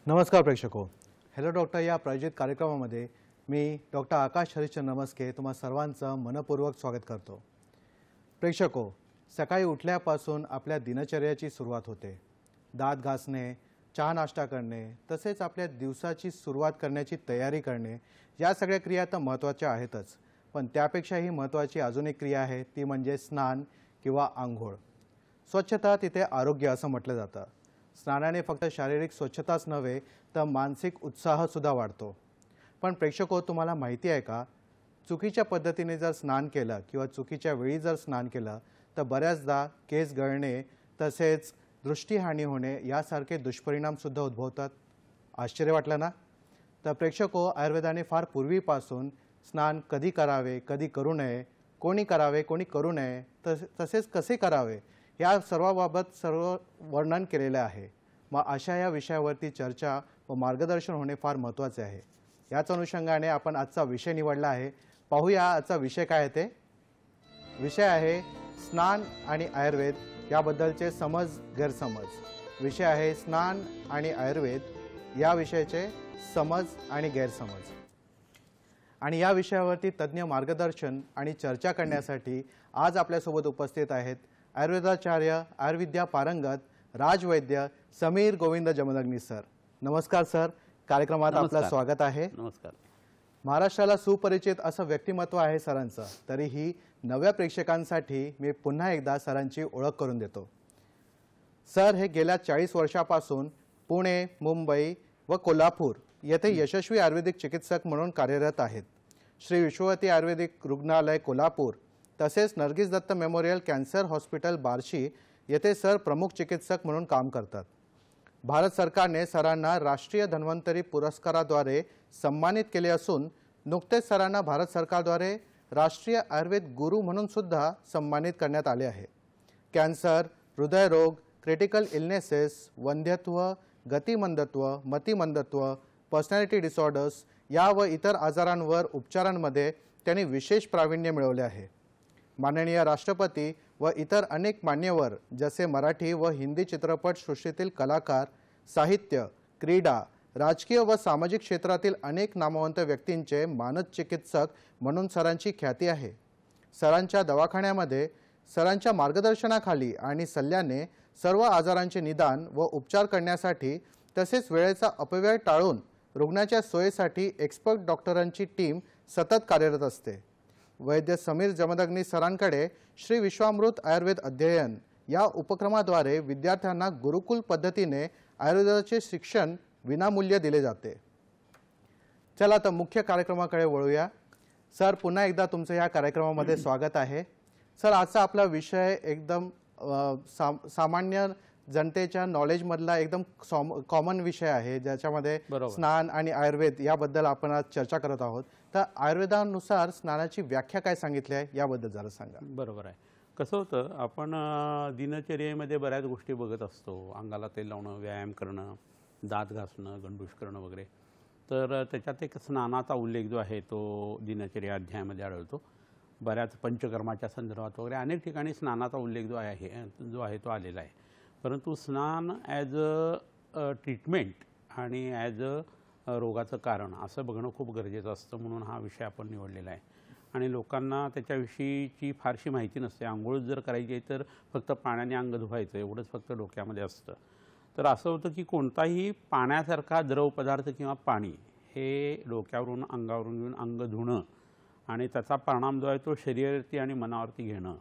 नमस्कार प्रेक्षको. Hello doctor या प्रायोजित कार्यक्रमामध्ये मी डॉक्टर आकाश हरिश्चंद्र नमस्के तुम्हा सर्वांचं मनपूर्वक स्वागत करतो. प्रेक्षको, सकाळी उठल्यापासून आपल्या दिनचर्याची सुरुवात होते. दात घासणे, चहा नाश्ता करणे, तसेच आपल्या दिवसाची सुरुवात करण्याची तयारी करणे, या सगळ्या क्रिया तर महत्त्वाच्या आहेतच. पण त्यापेक्षाही महत्त्वाची अजून एक क्रिया आहे, ती म्हणजे स्नान किंवा आंघोळ. स्वच्छता तिथे आरोग्य असं म्हटलं जातं. स्नानाने फक्त शारीरिक स्वच्छताच नव्हे तर मानसिक उत्साहसुद्धा वाढतो. पण प्रेक्षको, तुम्हाला माहिती आहे का, चुकीच्या पद्धतीने जर स्नान केलं किंवा चुकीच्या वेळी जर स्नान केलं तर बऱ्याचदा केस गळणे तसेच दृष्टीहानी होणे यासारखे दुष्परिणामसुद्धा उद्भवतात. आश्चर्य वाटलं ना? तर प्रेक्षको, आयुर्वेदाने फार पूर्वीपासून स्नान कधी करावे, कधी करू नये, कोणी करावे, कोणी करू नये, तसेच कसे करावे या सर्वाबाबत सर्व वर्णन केलेले आहे. मग अशा या विषयावरती चर्चा व मार्गदर्शन होणे फार महत्त्वाचे आहे. याच अनुषंगाने आपण आजचा विषय निवडला आहे. पाहूया आजचा विषय काय आहे ते. विषय आहे स्नान आणि आयुर्वेद याबद्दलचे समज गैरसमज. विषय आहे स्नान आणि आयुर्वेद या विषयाचे समज आणि गैरसमज. आणि या विषयावरती तज्ज्ञ मार्गदर्शन आणि चर्चा करण्यासाठी आज आपल्यासोबत उपस्थित आहेत आयुर्वेदाचार्य, आयुर्विद्या पारंगत, राजवैद्य समीर गोविंद जमदग्नी सर. नमस्कार सर, कार्यक्रमात आपलं स्वागत आहे. नमस्कार. महाराष्ट्राला सुपरिचित असं व्यक्तिमत्व आहे सरांचं. तरीही नव्या प्रेक्षकांसाठी मी पुन्हा एकदा सरांची ओळख करून देतो. सर हे गेल्या 40 वर्षापासून पुणे, मुंबई व कोल्हापूर येथे यशस्वी आयुर्वेदिक चिकित्सक म्हणून कार्यरत आहेत. श्री विश्ववती आयुर्वेदिक रुग्णालय कोल्हापूर तसेच Nargis Dutt memorial cancer hospital Barshi येथे सर प्रमुख चिकित्सक म्हणून काम करतात. भारत सरकारने सरांना राष्ट्रीय धन्वंतरी पुरस्काराद्वारे सन्मानित केले असून नुकतेच सरांना भारत सरकारद्वारे राष्ट्रीय आयुर्वेद गुरु म्हणून सुद्धा सन्मानित करण्यात आले आहे. कॅन्सर, हृदयरोग, क्रिटिकल इलनेसेस, वंध्यत्व, गतिमंदत्व, मतिमंदत्व, पर्सनॅलिटी डिसऑर्डर्स या व इतर आजारांवर उपचारांमध्ये त्यांनी विशेष प्रावीण्य मिळवले आहे. माननीय राष्ट्रपती व इतर अनेक मान्यवर जसे मराठी व हिंदी चित्रपट सृष्टीतील कलाकार, साहित्य, क्रीडा, राजकीय व सामाजिक क्षेत्रातील अनेक नामवंत व्यक्तींचे मानद चिकित्सक म्हणून सरांची ख्याती आहे. सरांच्या दवाखान्यामध्ये सरांच्या मार्गदर्शनाखाली आणि सल्ल्याने सर्व आजारांचे निदान व उपचार करण्यासाठी तसेच वेळेचा अपव्यय टाळून रुग्णाच्या सोयीसाठी एक्सपर्ट डॉक्टरांची टीम सतत कार्यरत असते. वैद्य समीर जमदग्नी सरांकडे श्री विश्वामृत आयुर्वेद अध्ययन या उपक्रमाद्वारे विद्यार्थ्यांना गुरुकुल पद्धतीने आयुर्वेदाचे शिक्षण विनामूल्य दिले जाते. चला तर मुख्य कार्यक्रमाकडे वळूया. सर पुन्हा एकदा तुमचं या कार्यक्रमामध्ये स्वागत आहे. सर आजचा आपला विषय एकदम सामान्य जनतेच्या नॉलेजमधला एकदम कॉमन विषय आहे, ज्याच्यामध्ये स्नान आणि आयुर्वेद याबद्दल आपण आज चर्चा करत आहोत. तर आयुर्वेदानुसार स्नानाची व्याख्या काय सांगितली आहे याबद्दल जरा सांगा. बरोबर आहे. कसं होतं, आपण दिनचर्येमध्ये बऱ्याच गोष्टी बघत असतो. अंगाला तेल लावणं, व्यायाम करणं, दात घासणं, गंडूश करणं वगैरे. तर त्याच्यात एक स्नानाचा उल्लेख जो आहे तो दिनचर्या अध्यायामध्ये आढळतो. बऱ्याच पंचकर्माच्या संदर्भात वगैरे अनेक ठिकाणी स्नानाचा उल्लेख जो आहे तो आलेला आहे. परंतु स्नान ॲज अ ट्रीटमेंट आणि ॲज अ रोगाचं कारण असं बघणं खूप गरजेचं असतं. म्हणून हा विषय आपण निवडलेला आहे. आणि लोकांना त्याच्याविषयीची फारशी माहिती नसते. आंघोळ जर करायची आहे तर फक्त पाण्याने अंग धुवायचं एवढंच फक्त डोक्यामध्ये असतं. तर असं होतं की कोणताही पाण्यासारखा द्रव पदार्थ किंवा पाणी हे डोक्यावरून अंगावरून घेऊन अंग धुणं आणि त्याचा परिणाम जो आहे तो शरीरावरती आणि मनावरती घेणं,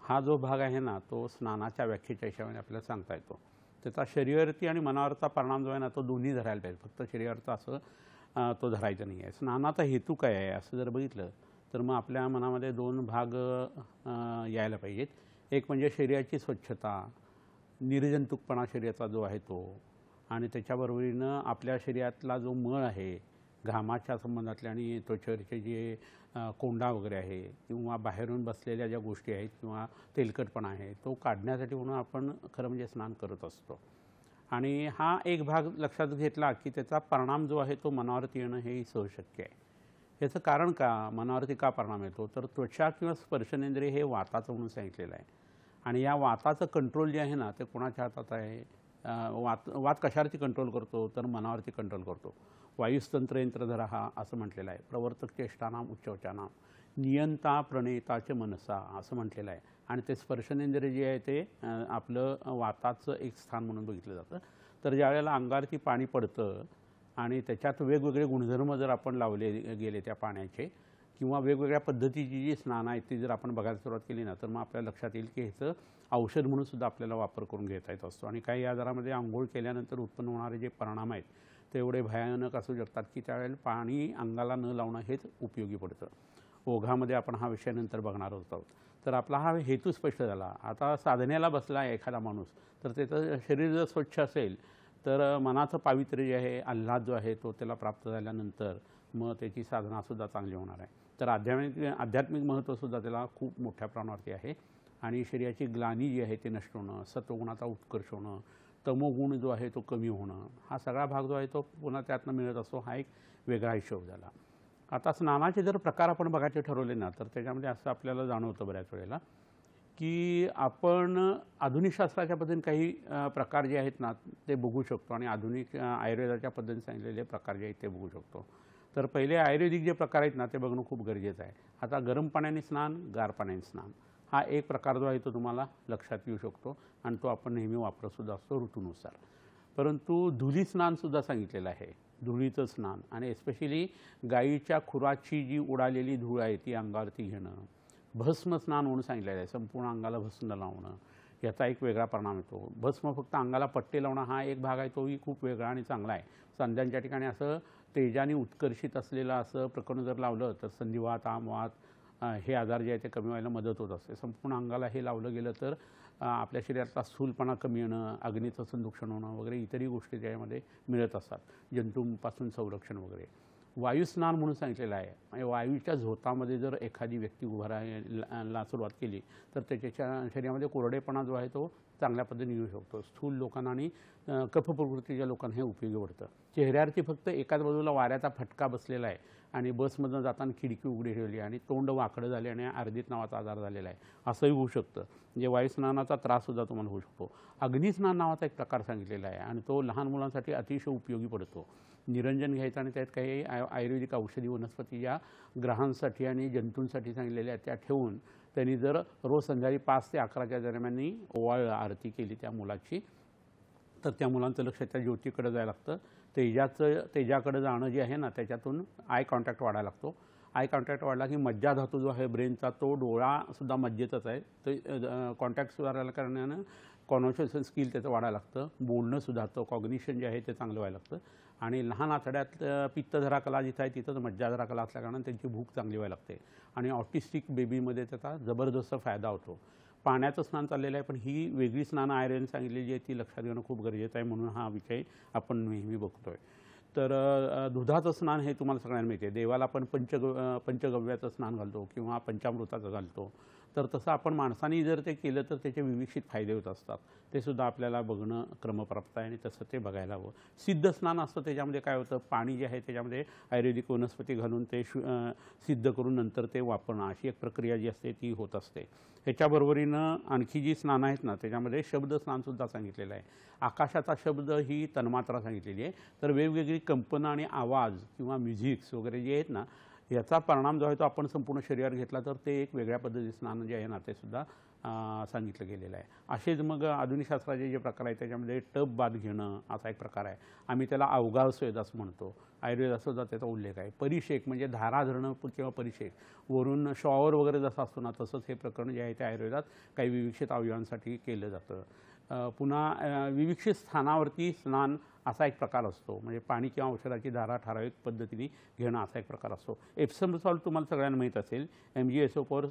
हा जो भाग आहे ना तो स्नानाच्या व्याख्येच्या हिशोबाने आपल्याला सांगता येतो. त्याचा शरीरावरती आणि मनावरचा परिणाम जो आहे ना तो दोन्ही धरायला पाहिजे. फक्त शरीरावरचा असं तो धरायचा नाही आहे. स्नानाचा हेतू काय आहे असं जर बघितलं तर मग आपल्या मनामध्ये दोन भाग यायला पाहिजेत. एक म्हणजे शरीराची स्वच्छता, निर्जंतुकपणा शरीराचा जो आहे तो, आणि त्याच्याबरोबरीनं आपल्या शरीरातला जो मळ आहे, घामाच्या संबंधातले आणि त्वचेवरचे जे कोंडा वगैरे आहे किंवा बाहेरून बसलेल्या ज्या गोष्टी आहेत किंवा तेलकटपणा आहे तो काढण्यासाठी म्हणून आपण खरं म्हणजे स्नान करत असतो. आणि हा एक भाग लक्षात घेतला की त्याचा परिणाम जो आहे तो मनावरती येणं हे सहज शक्य आहे. याचं कारण का, मनावरती का परिणाम येतो, तर त्वचा किंवा स्पर्शनेंद्रिय हे वाताचं म्हणून सांगितलेलं आहे. आणि या वाताचं कंट्रोल जे आहे ना ते कोणाच्या हातात आहे, वात कशावरती कंट्रोल करतो तर मनावरती कंट्रोल करतो. वायुस्तंत्र यंत्रधर हा असं म्हटलेलं आहे. प्रवर्तक चेष्टानाम उच्चवचानाम नियंता प्रणेताचे मनसा असं म्हटलेलं आहे. आणि ते स्पर्शनेंद्रिय जे आहे ते आपलं वाताचं एक स्थान म्हणून बघितलं जातं. तर ज्यावेळेला अंगावरती पाणी पडतं आणि त्याच्यात वेगवेगळे गुणधर्म जर आपण लावले गेले त्या पाण्याचे किंवा वेगवेगळ्या पद्धतीची जी स्नानं आहेत ती जर आपण बघायला सुरुवात केली ना तर मग आपल्या लक्षात येईल की ह्याचं औषध म्हणून सुद्धा आपल्याला वापर करून घेता येत असतो. आणि काही आजारामध्ये आंघोळ केल्यानंतर उत्पन्न होणारे जे परिणाम आहेत ते एवढे भयानक असू शकतात की त्यावेळेला पाणी अंगाला न लावणं हेच उपयोगी पडतं. ओघामध्ये आपण हा विषय नंतर बघणार आहोत. तर आपला हा हेतू स्पष्ट झाला. आता साधनेला बसला आहे एखादा माणूस तर त्याचं शरीर जर स्वच्छ असेल तर मनाचं पावित्र्य जे आहे आल्हाद जो आहे तो त्याला प्राप्त झाल्यानंतर मग त्याची साधनासुद्धा चांगली होणार आहे. तर आध्यात्मिक महत्त्वसुद्धा त्याला खूप मोठ्या प्रमाणावरती आहे. आणि शरीराची ग्लानी जी आहे ते नष्ट होणं, सत्वगुणाचा उत्कर्ष होणं, तमोगुण जो आहे तो कमी होणं, हा सगळा भाग जो आहे तो पुन्हा त्यातनं मिळत असतो. हा एक वेगळा हिशोब झाला. आता स्नानाचे जर प्रकार आपण बघायचे ठरवले ना तर त्याच्यामध्ये असं आपल्याला जाणवतं बऱ्याच वेळेला की आपण आधुनिक शास्त्राच्या पद्धतीने काही प्रकार जे आहेत ना ते बघू शकतो आणि आधुनिक आयुर्वेदाच्या पद्धतीने सांगितलेले प्रकार जे आहेत ते बघू शकतो. तर पहिले आयुर्वेदिक जे प्रकार आहेत ना ते बघणं खूप गरजेचं आहे. आता गरम पाण्याने स्नान, गार पाण्याने स्नान हा एक प्रकार जो आहे तो तुम्हाला लक्षात येऊ शकतो आणि तो आपण नेहमी वापरतसुद्धा असतो ऋतूनुसार. परंतु धुली स्नानसुद्धा सांगितलेलं आहे. धुळीचं स्नान आणि एस्पेशली गाईच्या खुराची जी उडालेली धूळ आहे ती अंगावरती घेणं, भस्म स्नान म्हणून सांगितलेलं आहे. संपूर्ण अंगाला भस्म लावणं याचा एक वेगळा परिणाम येतो. भस्म फक्त अंगाला पट्टे लावणं हा एक भाग आहे तोही खूप वेगळा आणि चांगला आहे. सांध्यांच्या ठिकाणी असं तेजाने उत्कर्षित असलेलं असं प्रकरण जर लावलं तर संधिवात, आमवात हे आजार जे आहे ते कमी व्हायला मदत होत असते. संपूर्ण अंगाला हे लावलं गेलं तर आपल्या शरीरातला स्थूलपणा कमी येणं, अग्नीचं संरक्षण होणं वगैरे इतरही गोष्टी त्यामध्ये मिळत असतात. जंतूंपासून संरक्षण वगैरे. वायुस्नान म्हणून सांगितलेलं आहे. म्हणजे वायूच्या झोतामध्ये जर एखादी व्यक्ती उभा राहायला सुरुवात केली तर त्याच्या शरीरामध्ये कोरडेपणा जो आहे तो चांगल्या पद्धतीने येऊ शकतो. स्थूल लोकांना आणि कफ प्रकृतीच्या लोकांना हे उपयोगी पडतं. चेहऱ्यावरती फक्त एकाच बाजूला वाऱ्याचा फटका बसलेला आहे आणि बसमधून जाताना खिडकी उघडी ठेवली आणि तोंड वाकडं झाले आणि अर्दित नावाचा आजार झालेला आहे असंही होऊ शकतं. म्हणजे वायुस्नानाचा त्राससुद्धा तुम्हाला होऊ शकतो. अग्निस्नान नावाचा एक प्रकार सांगितलेला आहे आणि तो लहान मुलांसाठी अतिशय उपयोगी पडतो. निरंजन घ्यायचं आणि त्यात काही आयुर्वेदिक औषधी वनस्पती या ग्रहांसाठी आणि जंतूंसाठी सांगितलेल्या त्या ठेवून त्यांनी जर रोज संध्याकाळी 5 ते 11च्या दरम्यान ओवाळ आरती केली त्या मुलाची तर त्या मुलांचं लक्ष त्या ज्योतीकडे जायला लागतं. तेजाकडे जाणं जे आहे ना त्याच्यातून आय कॉन्टॅक्ट वाढायला लागतो. आय कॉन्टॅक्ट वाढला की मज्जा धातू जो आहे ब्रेनचा तो डोळासुद्धा मज्जेतच आहे. तो कॉन्टॅक्ट सुधारायला करण्यानं कॉन्व्हर्सेशन स्किल त्याचं वाढायला लागतं. बोलणं सुधारतं. कॉग्निशन जे आहे ते चांगलं व्हायला लागतं. आणि लहान आतड्यात पित्तधरा कला जिथं आहे तिथंच मज्जाधरा कला असल्याकारणानं त्यांची भूक चांगली व्हायला लागते आणि ऑटिस्टिक बेबीमध्ये त्याचा जबरदस्त फायदा होतो. पाण्याचं स्नान चाललेलं आहे पण ही वेगळी स्नानं आयुर्वेदाने सांगितलेली जी आहे ती लक्षात घेणं खूप गरजेचं आहे म्हणून हा विषय आपण नेहमी बघतो आहे. तर दुधाचं स्नान हे तुम्हाला सगळ्यांना माहिती आहे. देवाला आपण पंचगव्याचं स्नान घालतो किंवा पंचामृताचं घालतो. तर तसं आपण माणसांनी जर ते केलं तर त्याचे विविक्षित फायदे होत असतात. ते सुद्धा आपल्याला बघणं क्रमप्राप्त आहे आणि तसं ते बघायला हवं. सिद्ध स्नान असतं त्याच्यामध्ये काय होतं पाणी जे आहे त्याच्यामध्ये आयुर्वेदिक वनस्पती घालून ते सिद्ध करून नंतर ते वापरणं अशी एक प्रक्रिया जी असते ती होत असते. ह्याच्याबरोबरीनं आणखी जी स्नानं आहेत ना त्याच्यामध्ये शब्द स्नानसुद्धा सांगितलेलं आहे. आकाशाचा शब्द ही तन्मात्रा सांगितलेली आहे. तर वेगवेगळी कंपनं आणि आवाज किंवा म्युझिक्स वगैरे जे आहेत ना याचा परिणाम जो आहे तो आपण संपूर्ण शरीरावर घेतला तर ते एक वेगळ्या पद्धतीचे स्नान जे आहे ना ते सुद्धा सांगितलं गेलेलं आहे. असेच मग आधुनिक शास्त्राचे जे प्रकार आहेत त्याच्यामध्ये टब बाथ घेणं असा एक प्रकार आहे. आम्ही त्याला अवगाव स्वेद असं म्हणतो. आयुर्वेदात सुद्धा त्याचा उल्लेख आहे. परिषेक म्हणजे धारा धरणं किंवा परिषेक वरून शॉवर वगैरे जसं असतो ना तसंच हे प्रकरण जे आहे ते आयुर्वेदात काही विविक्षित अवयवांसाठी केलं जातं. पुन्हा विविक्षित स्थानावरती स्नान असा एक प्रकार असतो. म्हणजे पाणी किंवा औषधाची धारा ठराविक पद्धतीने घेणं असा एक प्रकार असतो. एप्सम सॉल्ट तुम्हाला सगळ्यांना माहीत असेल. MgSO4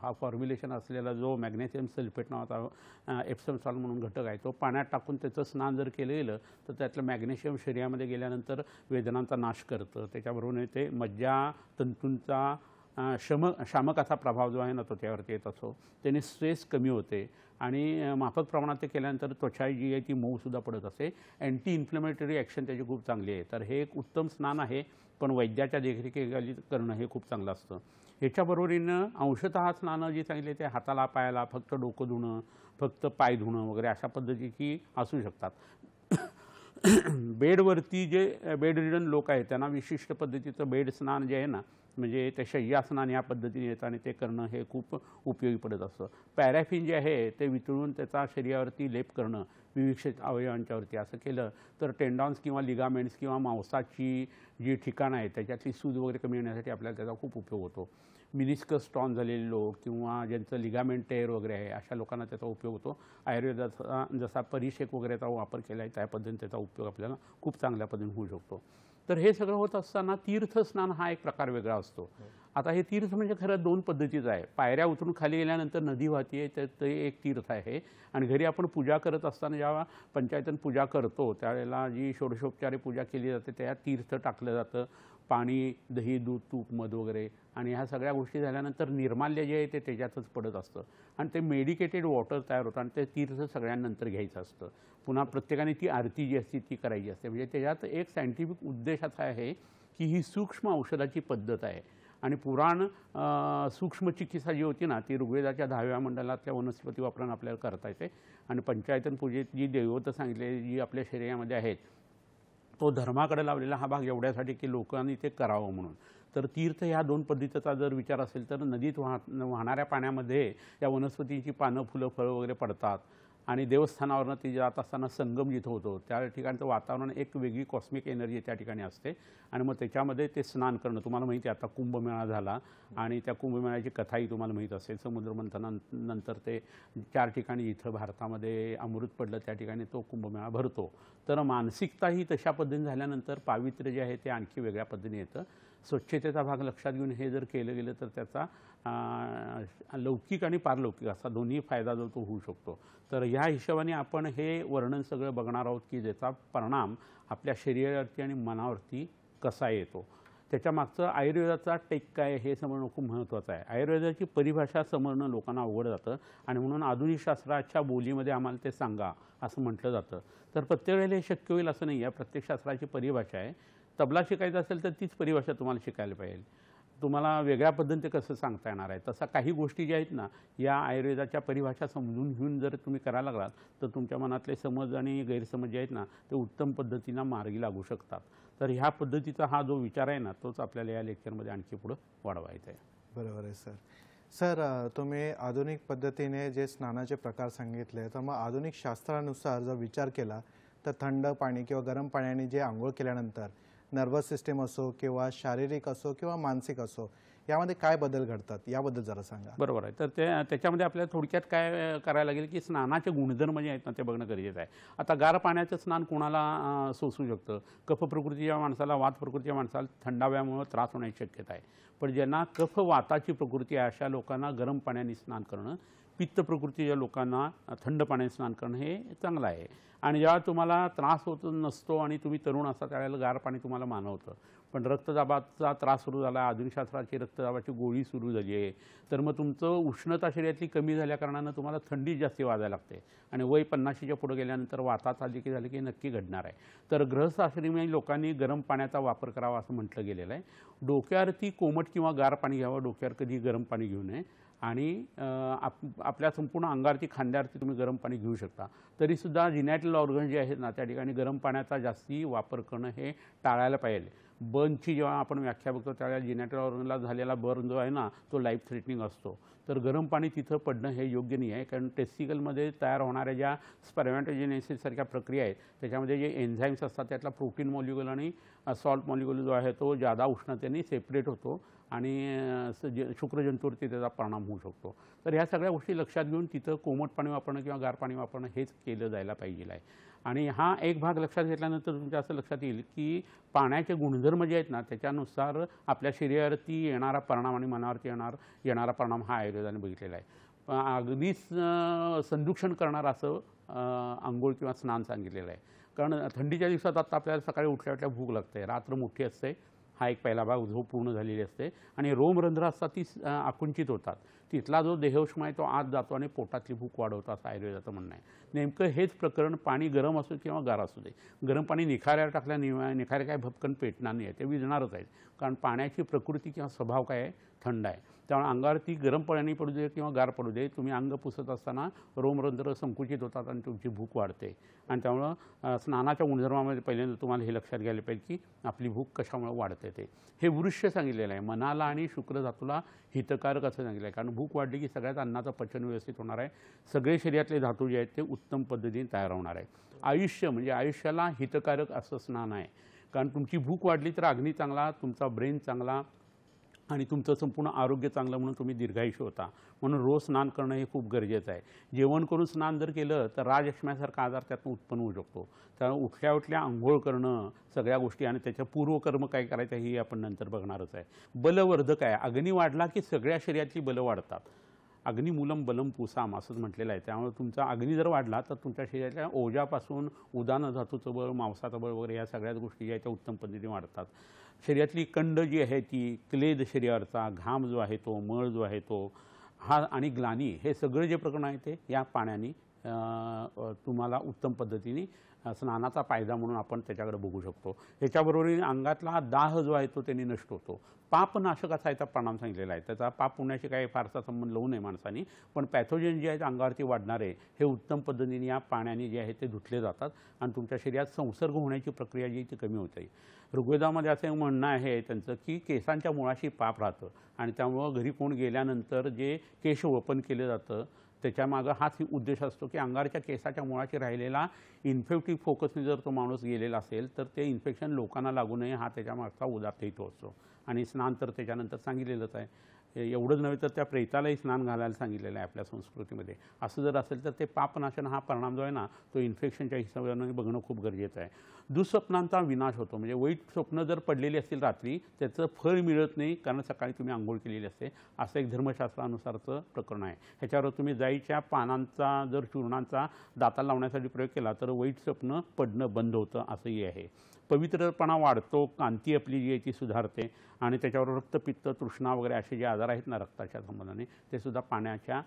हा फॉर्म्युलेशन असलेला जो मॅग्नेशियम सल्फेट नावाचा एप्सम सॉल्ट म्हणून घटक आहे तो पाण्यात टाकून त्याचं स्नान जर केलं गेलं तर त्यातलं मॅग्नेशियम शरीरामध्ये गेल्यानंतर वेदनांचा नाश करतं. त्याच्याबरोबर ते मज्जा तंतूंचा शामक असा प्रभाव जो आहे ना तो त्यावरती येत असतो. त्याने स्ट्रेस कमी होते आणि माफक प्रमाणात ते केल्यानंतर त्वचा जी आहे ती मऊसुद्धा पडत असते. अँटी इन्फ्लेमेटरी ॲक्शन त्याची खूप चांगली आहे. तर हे एक उत्तम स्नान आहे, पण वैद्याच्या देखरेखीखाली करणं हे खूप चांगलं असतं. ह्याच्याबरोबरीनं अंशतः स्नानं जी सांगितली ते हाताला पायाला फक्त डोकं धुणं, फक्त पाय धुणं वगैरे अशा पद्धतीची असू शकतात. बेडवरती जे बेड रिडन लोक आहेत त्यांना विशिष्ट पद्धतीचं बेड स्नान जे आहे ना, म्हणजे ते शय्या स्नान या पद्धतीने येतं आणि ते करणं हे खूप उपयोगी पडत असतं. पॅराफिन जे आहे ते वितळून त्याचा शरीरावरती लेप करणं विविक्षित अवयवांच्यावरती असं केलं तर टेंडॉन्स किंवा लिगामेंट्स किंवा मांसाची जी ठिकाणं आहेत त्याच्यातली सूज वगैरे कमी येण्यासाठी आपल्याला त्याचा खूप उपयोग होतो. मिनिस्कस स्ट्रॉन झालेले लोक किंवा ज्यांचं लिगामेंट टेअर वगैरे आहे अशा लोकांना त्याचा उपयोग होतो. आयुर्वेदाचा जसा परिषेक वगैरेचा वापर केला आहे त्या पद्धतीने त्याचा उपयोग आपल्याला खूप चांगल्या पद्धतीने होऊ शकतो. तर हे सगळं होत असताना तीर्थस्नान हा एक प्रकार वेगळा असतो. आता हे तीर्थ म्हणजे खरं दोन पद्धतीचं आहे. पायऱ्या उतरून खाली गेल्यानंतर नदी वाहते तर ते एक तीर्थ आहे आणि घरी आपण पूजा करत असताना जेव्हा पंचायतन पूजा करतो त्यावेळेला जी षोडशोपचारी पूजा केली जाते त्यात तीर्थ टाकलं जातं. पाणी, दही, दूध, तूप, मध वगैरे आणि ह्या सगळ्या गोष्टी झाल्यानंतर निर्माल्य जे आहे ते त्याच्यातच पडत असतं आणि ते मेडिकेटेड वॉटर तयार होतं आणि ते तीर्थ सगळ्यांनंतर घ्यायचं असतं. पुन्हा प्रत्येकाने ती आरती जी असते ती करायची असते. म्हणजे त्याच्यात एक सायंटिफिक उद्देश असा आहे की ही सूक्ष्म औषधाची पद्धत आहे आणि पुराण सूक्ष्म चिकित्सा जी होती ना ती ऋग्वेदाच्या 10व्या मंडलातल्या वनस्पती वापरून आपल्याला करता येते आणि पंचायतन पूजेत जी दैवतं सांगितलेली जी आपल्या शरीरामध्ये आहेत तो धर्माकडे लावलेला हा भाग एवढ्यासाठी की लोकांनी ते करावं म्हणून. तर तीर्थ ह्या दोन पद्धतीचा जर विचार असेल तर नदीत वाहणाऱ्या पाण्यामध्ये या वनस्पतींची पानं, फुलं, फळं वगैरे पडतात आणि देवस्थानावरनं ती जात असताना संगम जिथं होतो त्या ठिकाणचं वातावरण एक वेगळी कॉस्मिक एनर्जी त्या ठिकाणी असते आणि मग त्याच्यामध्ये ते स्नान करणं तुम्हाला माहिती आहे. आता कुंभमेळा झाला आणि त्या कुंभमेळ्याची कथाही तुम्हाला माहीत असेल. समुद्रमंथनानंतर ते 4 ठिकाणी इथं भारतामध्ये अमृत पडलं त्या ठिकाणी तो कुंभमेळा भरतो. तर मानसिकता ही तशा पद्धतीने झाल्यानंतर पावित्र्य जे आहे ते आणखी वेगळ्या पद्धतीने येतं. स्वच्छतेचा भाग लक्षात घेऊन हे जर केलं गेलं तर त्याचा लौकिक आणि पारलौकिक असा दोन्ही फायदा जो तो होऊ शकतो. तर ह्या हिशोबाने आपण हे वर्णन सगळं बघणार आहोत की ज्याचा परिणाम आपल्या शरीरावरती आणि मनावरती कसा येतो. त्याच्यामागचं आयुर्वेदाचा टेक काय हे समजणं खूप महत्त्वाचं आहे. आयुर्वेदाची परिभाषा समजणं लोकांना अवघड जातं आणि म्हणून आधुनिक शास्त्राच्या बोलीमध्ये आम्हाला ते सांगा असं म्हटलं जातं. तर प्रत्येक वेळेला हे शक्य होईल असं नाही आहे. प्रत्येक शास्त्राची परिभाषा आहे. तबला शिकायचा असेल तर तीच परिभाषा तुम्हाला शिकायला पाहिजे. तुम्हाला वेगळ्या पद्धतीने कसं सांगता येणार आहे. तसा काही गोष्टी ज्या आहेत ना या आयुर्वेदाच्या परिभाषा समजून घेऊन जर तुम्ही करायला लागलात तर तुमच्या मनातले समज आणि गैरसमज जे आहेत ना ते उत्तम पद्धतीनं मार्गी लागू शकतात. तर ह्या पद्धतीचा हा जो विचार आहे ना तोच आपल्याला या लेक्चरमध्ये आणखी पुढं वाढवायचा आहे. बरोबर आहे सर. सर तुम्ही आधुनिक पद्धतीने जे स्नानाचे प्रकार सांगितले तर मग आधुनिक शास्त्रानुसार जर विचार केला तर थंड पाणी किंवा गरम पाण्याने जे आंघोळ केल्यानंतर नर्वस सिस्टम असो किंवा शारीरिक असो किंवा मानसिक असो यामध्ये काय बदल घडतात याबद्दल जरा सांगा. बरोबर आहे. तर त्याच्यामध्ये आपल्याला थोडक्यात काय करायला लागेल की स्नानाचे गुणधर्म जे आहेत ना ते बघणं गरजेचं आहे. आता गार पाण्याचं स्नान कोणाला सोसू शकतं. कफ प्रकृतीच्या माणसाला, वात प्रकृतीच्या माणसाला थंडाव्यामुळे त्रास होण्याची शक्यता आहे. पण ज्यांना कफ वाताची प्रकृती आहे अशा लोकांना गरम पाण्याने स्नान करणं, पित्त प्रकृतीच्या लोकांना थंड पाण्याने स्नान करणं हे चांगलं आहे. आणि जेव्हा तुम्हाला त्रास होत नसतो आणि तुम्ही तरुण असता त्यावेळेला गार पाणी तुम्हाला मानवतं. पण रक्तदाबाचा त्रास सुरू झाला, आधुनिक शास्त्राची रक्तदाबाची गोळी सुरू झाली आहे तर मग तुमचं उष्णता शरीरातली कमी झाल्या कारणानं तुम्हाला थंडी जास्त वाजायला लागते आणि वय 50च्या पुढे गेल्यानंतर वातात आली की झाली की नक्की घडणार आहे. तर गृहस्थाश्रमी लोकांनी गरम पाण्याचा वापर करावा असं म्हटलं गेलेलं आहे. डोक्यावरती कोमट किंवा गार पाणी घ्यावं, डोक्यावर कधी गरम पाणी घेऊ नये आणि आपल्या संपूर्ण अंगावरती, खांद्यावरती तुम्ही गरम पाणी घेऊ शकता. तरीसुद्धा जिनॅटल ऑर्गन जे आहेत ना त्या ठिकाणी गरम पाण्याचा जास्ती वापर करणं हे टाळायला पाहिजे. बर्नची जेव्हा आपण व्याख्या बघतो त्यावेळेला जिनॅटल ऑर्गनला झालेला बर्न जो आहे ना तो लाईफ थ्रेटनिंग असतो. तर गरम पाणी तिथं पडणं हे योग्य नाही आहे. कारण टेस्टिकलमध्ये तयार होणाऱ्या ज्या स्पर्मॅटोजेनेसिससारख्या प्रक्रिया आहेत त्याच्यामध्ये जे एन्झाईम्स असतात त्यातला प्रोटीन मॉलिक्युल आणि सॉल्ट मॉलिक्युल जो आहे तो जादा उष्णतेने सेपरेट होतो आणि शुक्रजंतूवरती त्याचा परिणाम होऊ शकतो. तर ह्या सगळ्या गोष्टी लक्षात घेऊन तिथं कोमट पाणी वापरणं किंवा गार पाणी वापरणं हेच केलं जायला पाहिजे आहे. आणि हा एक भाग लक्षात घेतल्यानंतर तुमच्या असं लक्षात येईल की पाण्याचे गुणधर्म जे आहेत ना त्याच्यानुसार आपल्या शरीरावरती येणारा परिणाम आणि मनावरती येणारा परिणाम हा आयुर्वेदाने बघितलेला आहे. अगदीच संदूषण करणारं असं आंघोळ किंवा स्नान सांगितलेलं आहे. कारण थंडीच्या दिवसात आता आपल्याला सकाळी उठल्या उठल्या भूक लागते, रात्र मोठी असते हा एक पहिला भाग, झोप पूर्ण झालेली असते आणि रोमरंध्र असतात ती आकुंचित होतात. तिथला जो देहोष्म आहे तो आत जातो आणि पोटातली भूक वाढवतो असं आयुर्वेदाचं म्हणणं आहे. नेमकं हेच प्रकरण पाणी गरम असो किंवा गार असू दे. गरम पाणी निखाऱ्यावर टाकल्या निखारे काय भपकन पेटणार नाही आहे, ते विझणारच आहेत. कारण पाण्याची प्रकृती किंवा स्वभाव काय आहे, थंड आहे. त्यामुळे अंगावर ती गरम पाणी पडू दे किंवा गार पडू दे, तुम्ही अंग पुसत असताना रोमरंध्र संकुचित होतात आणि तुमची भूक वाढते. आणि त्यामुळं स्नानाच्या गुणधर्मामध्ये पहिल्यांदा तुम्हाला हे लक्षात घ्यायला पाहिजे की आपली भूक कशामुळे वाढते ते. हे वृक्ष सांगितलेलं आहे, मनाला आणि शुक्रधातूला हितकारक असं सांगितलं आहे. कारण भूक वाढली की सगळ्यात अन्नाचं पचन व्यवस्थित होणार आहे, सगळे शरीरातले धातू जे आहेत ते उत्तम पद्धतीने तयार होणार आहे. आयुष्य म्हणजे आयुष्याला हितकारक असं स्नान आहे. कारण तुमची भूक वाढली तर अग्नी चांगला, तुमचा ब्रेन चांगला आणि तुमचं संपूर्ण आरोग्य चांगलं म्हणून तुम्ही दीर्घायुष्य होता. म्हणून रोज स्नान करणं हे खूप गरजेचं आहे. जेवण करून स्नान जर केलं तर राजयक्ष्म्यासारखा आजार त्यातून उत्पन्न होऊ शकतो. त्यामुळे उठल्या उठल्या आंघोळ करणं, सगळ्या गोष्टी आणि त्याच्या पूर्वकर्म काय करायचं ही आपण नंतर बघणारच आहे. बलवर्धक आहे. अग्नी वाढला की सगळ्या शरीरातली बलं वाढतात. अग्निमूलम बलम पुसाम असंच म्हटलेलं आहे. त्यामुळे तुमचा अग्नी जर वाढला तर तुमच्या शरीरातल्या ओजापासून उदान धातूचं बळ, मांसाचं बळ वगैरे या सगळ्याच गोष्टी ज्या आहेत त्या उत्तम पद्धतीने वाढतात. शरीरातली कंड जी आहे ती, क्लेद शरीराचा, घाम जो आहे तो, मळ जो आहे तो, हा आणि ग्लानी, हे सगळं जे प्रकरण आहे ते या पाण्याने तुम्हाला उत्तम पद्धतीने स्नानाचा फायदा म्हणून आपण त्याच्याकडे बघू शकतो. ह्याच्याबरोबर अंगातला दाह जो आहे तो त्यांनी नष्ट होतो. पापनाशक असा याचा परिणाम सांगितलेला आहे. त्याचा पाप पुण्याशी काही फारसा संबंध लावू नये माणसानी, पण पॅथोजन जे आहेत अंगावरती वाढणारे हे उत्तम पद्धतीने या पाण्याने जे आहे ते धुतले जातात आणि तुमच्या शरीरात संसर्ग होण्याची प्रक्रिया जी ती कमी होते. ऋग्वेदामध्ये असं म्हणणं आहे त्यांचं की केसांच्या मुळाशी पाप राहतं आणि त्यामुळं घरी कोण गेल्यानंतर जे केशवपन केलं जातं त्याच्यामागं हाच उद्देश असतो की अंगारच्या केसाच्या मुळाशी राहिलेला इन्फेक्टिव्ह फोकसने जर तो माणूस गेलेला असेल तर ते इन्फेक्शन लोकांना लागू नये हा त्याच्यामागचा उद्देश हेतू असतो. आणि स्नान तर त्याच्यानंतर सांगितलेलंच आहे. एवढंच नव्हे तर त्या प्रेतालाही स्नान घालायला सांगितलेलं आहे आपल्या संस्कृतीमध्ये. असं जर असेल तर ते पापनाशन हा परिणाम जो आहे ना तो इन्फेक्शनच्या हिशोबाने बघणं खूप गरजेचं आहे. दुःस्वप्नांचा विनाश होतो. म्हणजे वाईट स्वप्न जर पडलेली असतील रात्री त्याचं फळ मिळत नाही कारण सकाळी तुम्ही आंघोळ केलेली असते, असं एक धर्मशास्त्रानुसारचं प्रकरण आहे. ह्याच्यावर तुम्ही जाईच्या पानांचा जर चूर्णांचा दाताला लावण्यासाठी प्रयोग केला तर वाईट स्वप्न पडणं बंद होतं असंही आहे. पवित्रपणा वाढतो, कांती आपली जी आहे ती सुधारते आणि त्याच्यावर रक्तपित्त, तृष्णा वगैरे असे जे आजार आहेत ना रक्ताच्या संबंधाने ते सुद्धा पाण्याच्या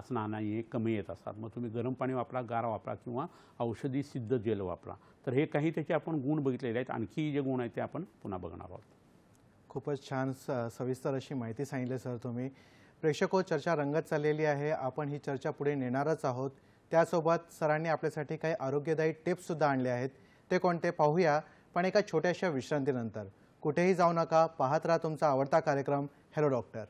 स्नानाने कमी येत असतात. मग तुम्ही गरम पाणी वापरा, गार वापरा किंवा औषधी सिद्ध जेल वापरा. तर हे काही त्याचे आपण गुण बघितलेले आहेत. आणखी जे गुण आहेत ते आपण पुन्हा बघणार आहोत. खूपच छान सविस्तर अशी माहिती सांगितली सर तुम्ही. प्रेक्षको, चर्चा रंगत चाललेली आहे. आपण ही चर्चा पुढे नेणारच आहोत. त्यासोबत सरांनी आपल्यासाठी काही आरोग्यदायी टिप्ससुद्धा आणले आहेत. ते कोणते पाहूया, पण एका छोट्याशा विश्रांतीनंतर. कुठेही जाऊ नका, पाहत राहा तुमचा आवडता कार्यक्रम हॅलो डॉक्टर.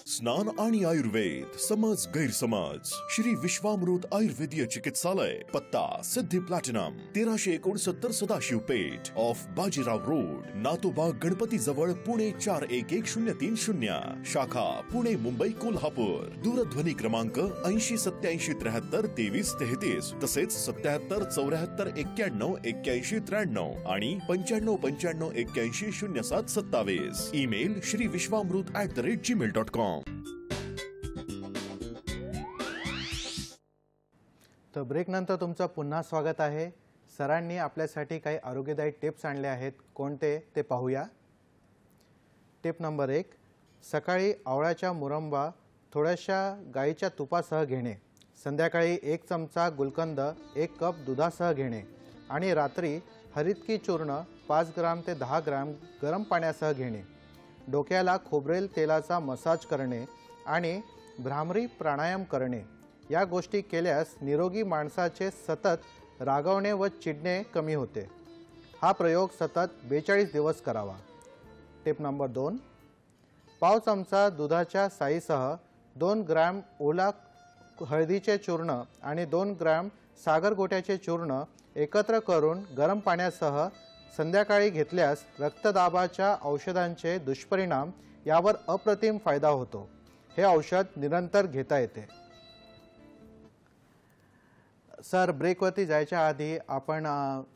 स्नान आणि आयुर्वेद, समज गैरसमज. श्री विश्वामृत आयुर्वेदीय चिकित्सालय, पत्ता Siddhi platinum 1369 Sadashiv Peth off Bajirao road, Natoba Ganpati जवळ, पुणे 411030. शाखा पुणे, मुंबई, कोल्हापूर. दूरध्वनी क्रमांक 8087732333 तसेच 7774919193 आणि 9595810727. Email shriviswamrut@gmail.com. तर ब्रेकनंतर तुमचं पुन्हा स्वागत आहे. सरांनी आपल्यासाठी काही आरोग्यदायी टिप्स आणले आहेत. कोणते ते पाहूया. टिप नंबर 1, सकाळी आवळ्याचा मुरंबा थोड्याशा गाईच्या तुपासह घेणे. संध्याकाळी 1 चमचा गुलकंद 1 कप दुधासह घेणे आणि रात्री हरितकी चूर्ण 5 ग्राम ते 10 ग्राम गरम पाण्यासह घेणे. डोक्याला खोबरेल तेलाचा मसाज करणे आणि भ्रामरी प्राणायाम करणे या गोष्टी केल्यास निरोगी माणसाचे सतत रागवणे व चिडणे कमी होते. हा प्रयोग सतत 42 दिवस करावा. टिप नंबर 2, पाव चमचा दुधाच्या साईसह 2 ग्रॅम ओला हळदीचे चूर्ण आणि 2 ग्रॅम सागरगोट्याचे चूर्ण एकत्र करून गरम पाण्यासह संध्याकाळी घेतल्यास रक्तदाबाच्या औषधांचे दुष्परिणाम यावर अप्रतिम फायदा होतो. हे औषध निरंतर घेता येते. सर, ब्रेकवरती जायच्या आधी आपण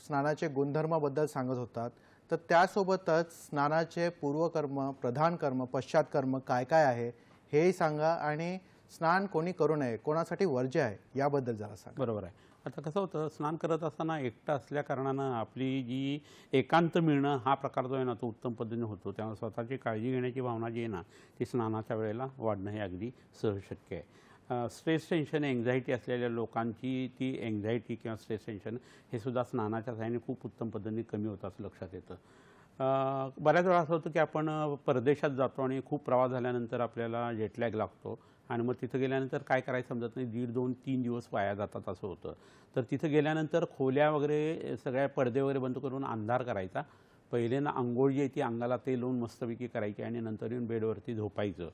स्नानाचे गुणधर्माबद्दल सांगत होतात, तर त्यासोबतच स्नानाचे पूर्वकर्म, प्रधान कर्म, पश्चात कर्म काय काय आहे हेही सांगा आणि स्नान कोणी करू नये, कोणासाठी वर्ज्य आहे, याबद्दल जरा सांगा. बरोबर आहे. आता कसं होतं, स्नान करत असताना एकटं असल्या कारणानं आपली जी एकांत मिळणं हा प्रकार जो आहे ना, तो उत्तम पद्धतीने होतो. त्यामुळे स्वतःची काळजी घेण्याची भावना जी आहे ना, ती स्नानाच्या वेळेला वाढणं हे अगदी सहज शक्य आहे. स्ट्रेस, टेन्शन, एन्झायटी असलेल्या लोकांची ती एन्झायटी किंवा स्ट्रेस, टेन्शन हे सुद्धा स्नानाच्या सहाय्याने खूप उत्तम पद्धतीने कमी होतं असं लक्षात येतं. बऱ्याच वेळा असं होतं की आपण परदेशात जातो आणि खूप प्रवास झाल्यानंतर आपल्याला जेटलॅग लागतो आणि मग तिथं गेल्यानंतर काय करायचं समजत नाही, 1.5, 2, 3 दिवस वाया जातात असं होतं. तर तिथं गेल्यानंतर खोल्या वगैरे सगळ्या पडदे वगैरे बंद करून अंधार करायचा. पहिले ना अंघोळ जी आहे ती अंगाला तेल लावून मस्तपैकी करायची आणि नंतर येऊन बेडवरती झोपायचं.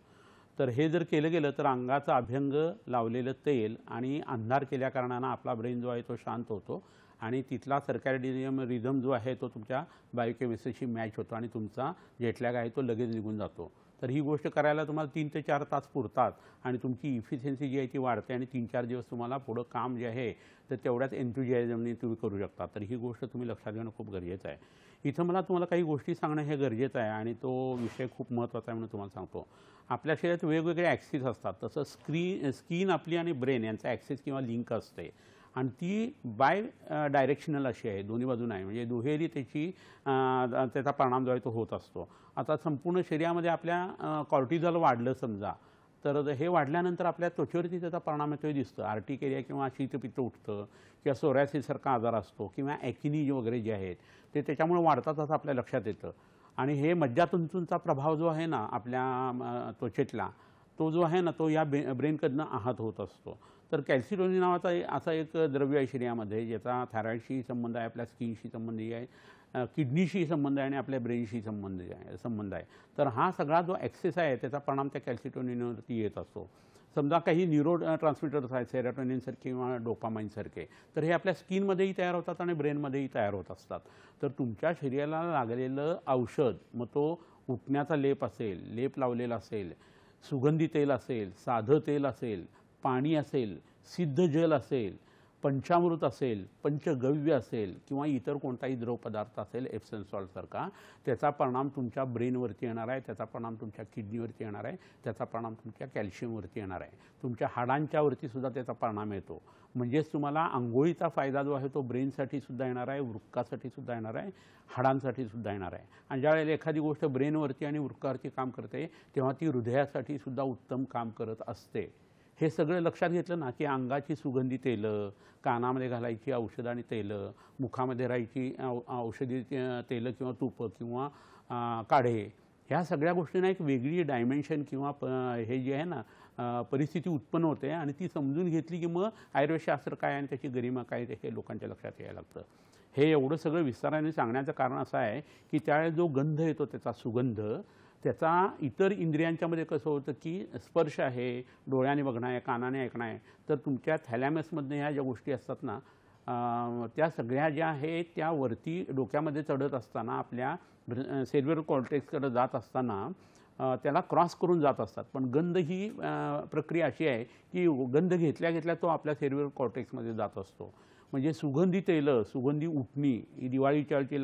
तर हे जर केलं गेलं तर अंगाचं अभ्यंग लावलेलं तेल आणि अंधार केल्या कारणानं आपला ब्रेन जो आहे तो शांत होतो आणि तिथला सर्कॅडियन रिदम जो आहे तो तुमच्या बायोकेमिस्ट्रीशी मॅच होतो आणि तुमचा जेटलॅग आहे तो लगेच निघून जातो. तर ही गोष्ट करायला तुम्हाला 3 ते 4 तास पुरतात आणि तुमची इफिशियन्सी जी आहे ती वाढते आणि 3-4 दिवस तुम्हाला पुढं काम जे आहे तर तेवढ्याच एन्थुजियाझमने तुम्ही करू शकता. तर ही गोष्ट तुम्ही लक्षात घेणं खूप गरजेचं आहे. इथं मला तुम्हाला काही गोष्टी सांगणं हे गरजेचं आहे आणि तो विषय खूप महत्त्वाचा आहे म्हणून तुम्हाला सांगतो. आपल्या शरीरात वेगवेगळे ॲक्सिस असतात. तसं स्किन आपली आणि ब्रेन यांचा ॲक्सिस किंवा लिंक असते आणि ती बाय डायरेक्शनल अशी आहे, दोन्ही बाजून आहे. म्हणजे दुहेरी त्याचा परिणाम जो आहे तो होत असतो. आता संपूर्ण शरीरामध्ये आपल्या कॉर्टिझॉल वाढलं समजा, तर हे वाढल्यानंतर आपल्या त्वचेवरती त्याचा परिणाम येतोही दिसतं. आर्टिकेरिया किंवा शीतपित्त उठतं किंवा सोरायसिससारखा आजार असतो किंवा ॲकिनी वगैरे जे आहेत ते त्याच्यामुळे वाढतात असं आपल्या लक्षात येतं. आणि हे मज्जातंतूंचा प्रभाव जो आहे ना आपल्या त्वचेतला, तो जो आहे ना तो या ब्रेनकडनं आहत होत असतो. तर कॅल्सिटोनिन नावाचा असा एक द्रव्य आहे शरीरामध्ये ज्याचा थायरॉईडशी संबंध आहे, आपल्या स्किनशी संबंधी आहे, किडनीशी संबंध आहे आणि आपल्या ब्रेनशी संबंध आहे. तर हा सगळा जो ॲक्सेस आहे त्याचा परिणाम त्या कॅल्सिटोनिनवरती येत असतो. समजा काही न्यूरो ट्रान्समिटर्स आहेत सेरोटोनिनसारखे किंवा डोपामाइनसारखे, तर हे आपल्या स्किनमध्येही तयार होतात आणि ब्रेनमध्येही तयार होत असतात. तर तुमच्या शरीराला लागलेलं औषध, मग तो उठण्याचा लेप असेल, लेप लावलेला असेल, सुगंधी तेल असेल, साधं तेल असेल, पाणी असेल, सिद्ध जल असेल, पंचामृत असेल, पंचगव्य असेल किंवा इतर कोणताही द्रव पदार्थ असेल एप्सम सॉल्टसारखा, त्याचा परिणाम तुमच्या ब्रेनवरती येणार आहे, त्याचा परिणाम तुमच्या किडनीवरती येणार आहे, त्याचा परिणाम तुमच्या कॅल्शियमवरती येणार आहे, तुमच्या हाडांच्यावरती सुद्धा त्याचा परिणाम येतो. म्हणजेच तुम्हाला आंघोळीचा फायदा जो आहे तो ब्रेनसाठी सुद्धा येणार आहे, वृक्कासाठी सुद्धा येणार आहे, हाडांसाठी सुद्धा येणार आहे. आणि ज्यावेळेला एखादी गोष्ट ब्रेनवरती आणि वृक्कावरती काम करते तेव्हा ती हृदयासाठी सुद्धा उत्तम काम करत असते. हे सगळं लक्षात घेतलं ना की अंगाची सुगंधी तेलं, कानामध्ये घालायची औषधं आणि तेलं, मुखामध्ये राहायची औषधी तेलं किंवा तूपं किंवा काढे, ह्या सगळ्या गोष्टींना एक वेगळी डायमेन्शन किंवा हे जे आहे ना परिस्थिती उत्पन्न होते आणि ती समजून घेतली की मग आयुर्वेदशास्त्र काय आणि त्याची गरिमा काय हे लोकांच्या लक्षात यायला लागतं. हे एवढं सगळं विस्ताराने सांगण्याचं कारण असं आहे की त्यावेळेस जो गंध येतो त्याचा सुगंध, त्याचा इतर इंद्रियांच्यामध्ये कसं होतं की स्पर्श आहे, डोळ्याने बघणं आहे, कानाने ऐकणं आहे, तर तुमच्या थॅलॅमसमधनं ह्या ज्या गोष्टी असतात ना त्या सगळ्या ज्या आहेत त्या वरती डोक्यामध्ये चढत असताना आपल्या सेरिब्रल कॉर्टेक्सकडे जात असताना त्याला क्रॉस करून जात असतात. पण गंध ही प्रक्रिया अशी आहे की गंध घेतल्या घेतल्या तो आपल्या सेरिब्रल कॉर्टेक्समध्ये जात असतो. म्हणजे सुगंधी तेलं, सुगंधी उठणी ही दिवाळीच्या वेळची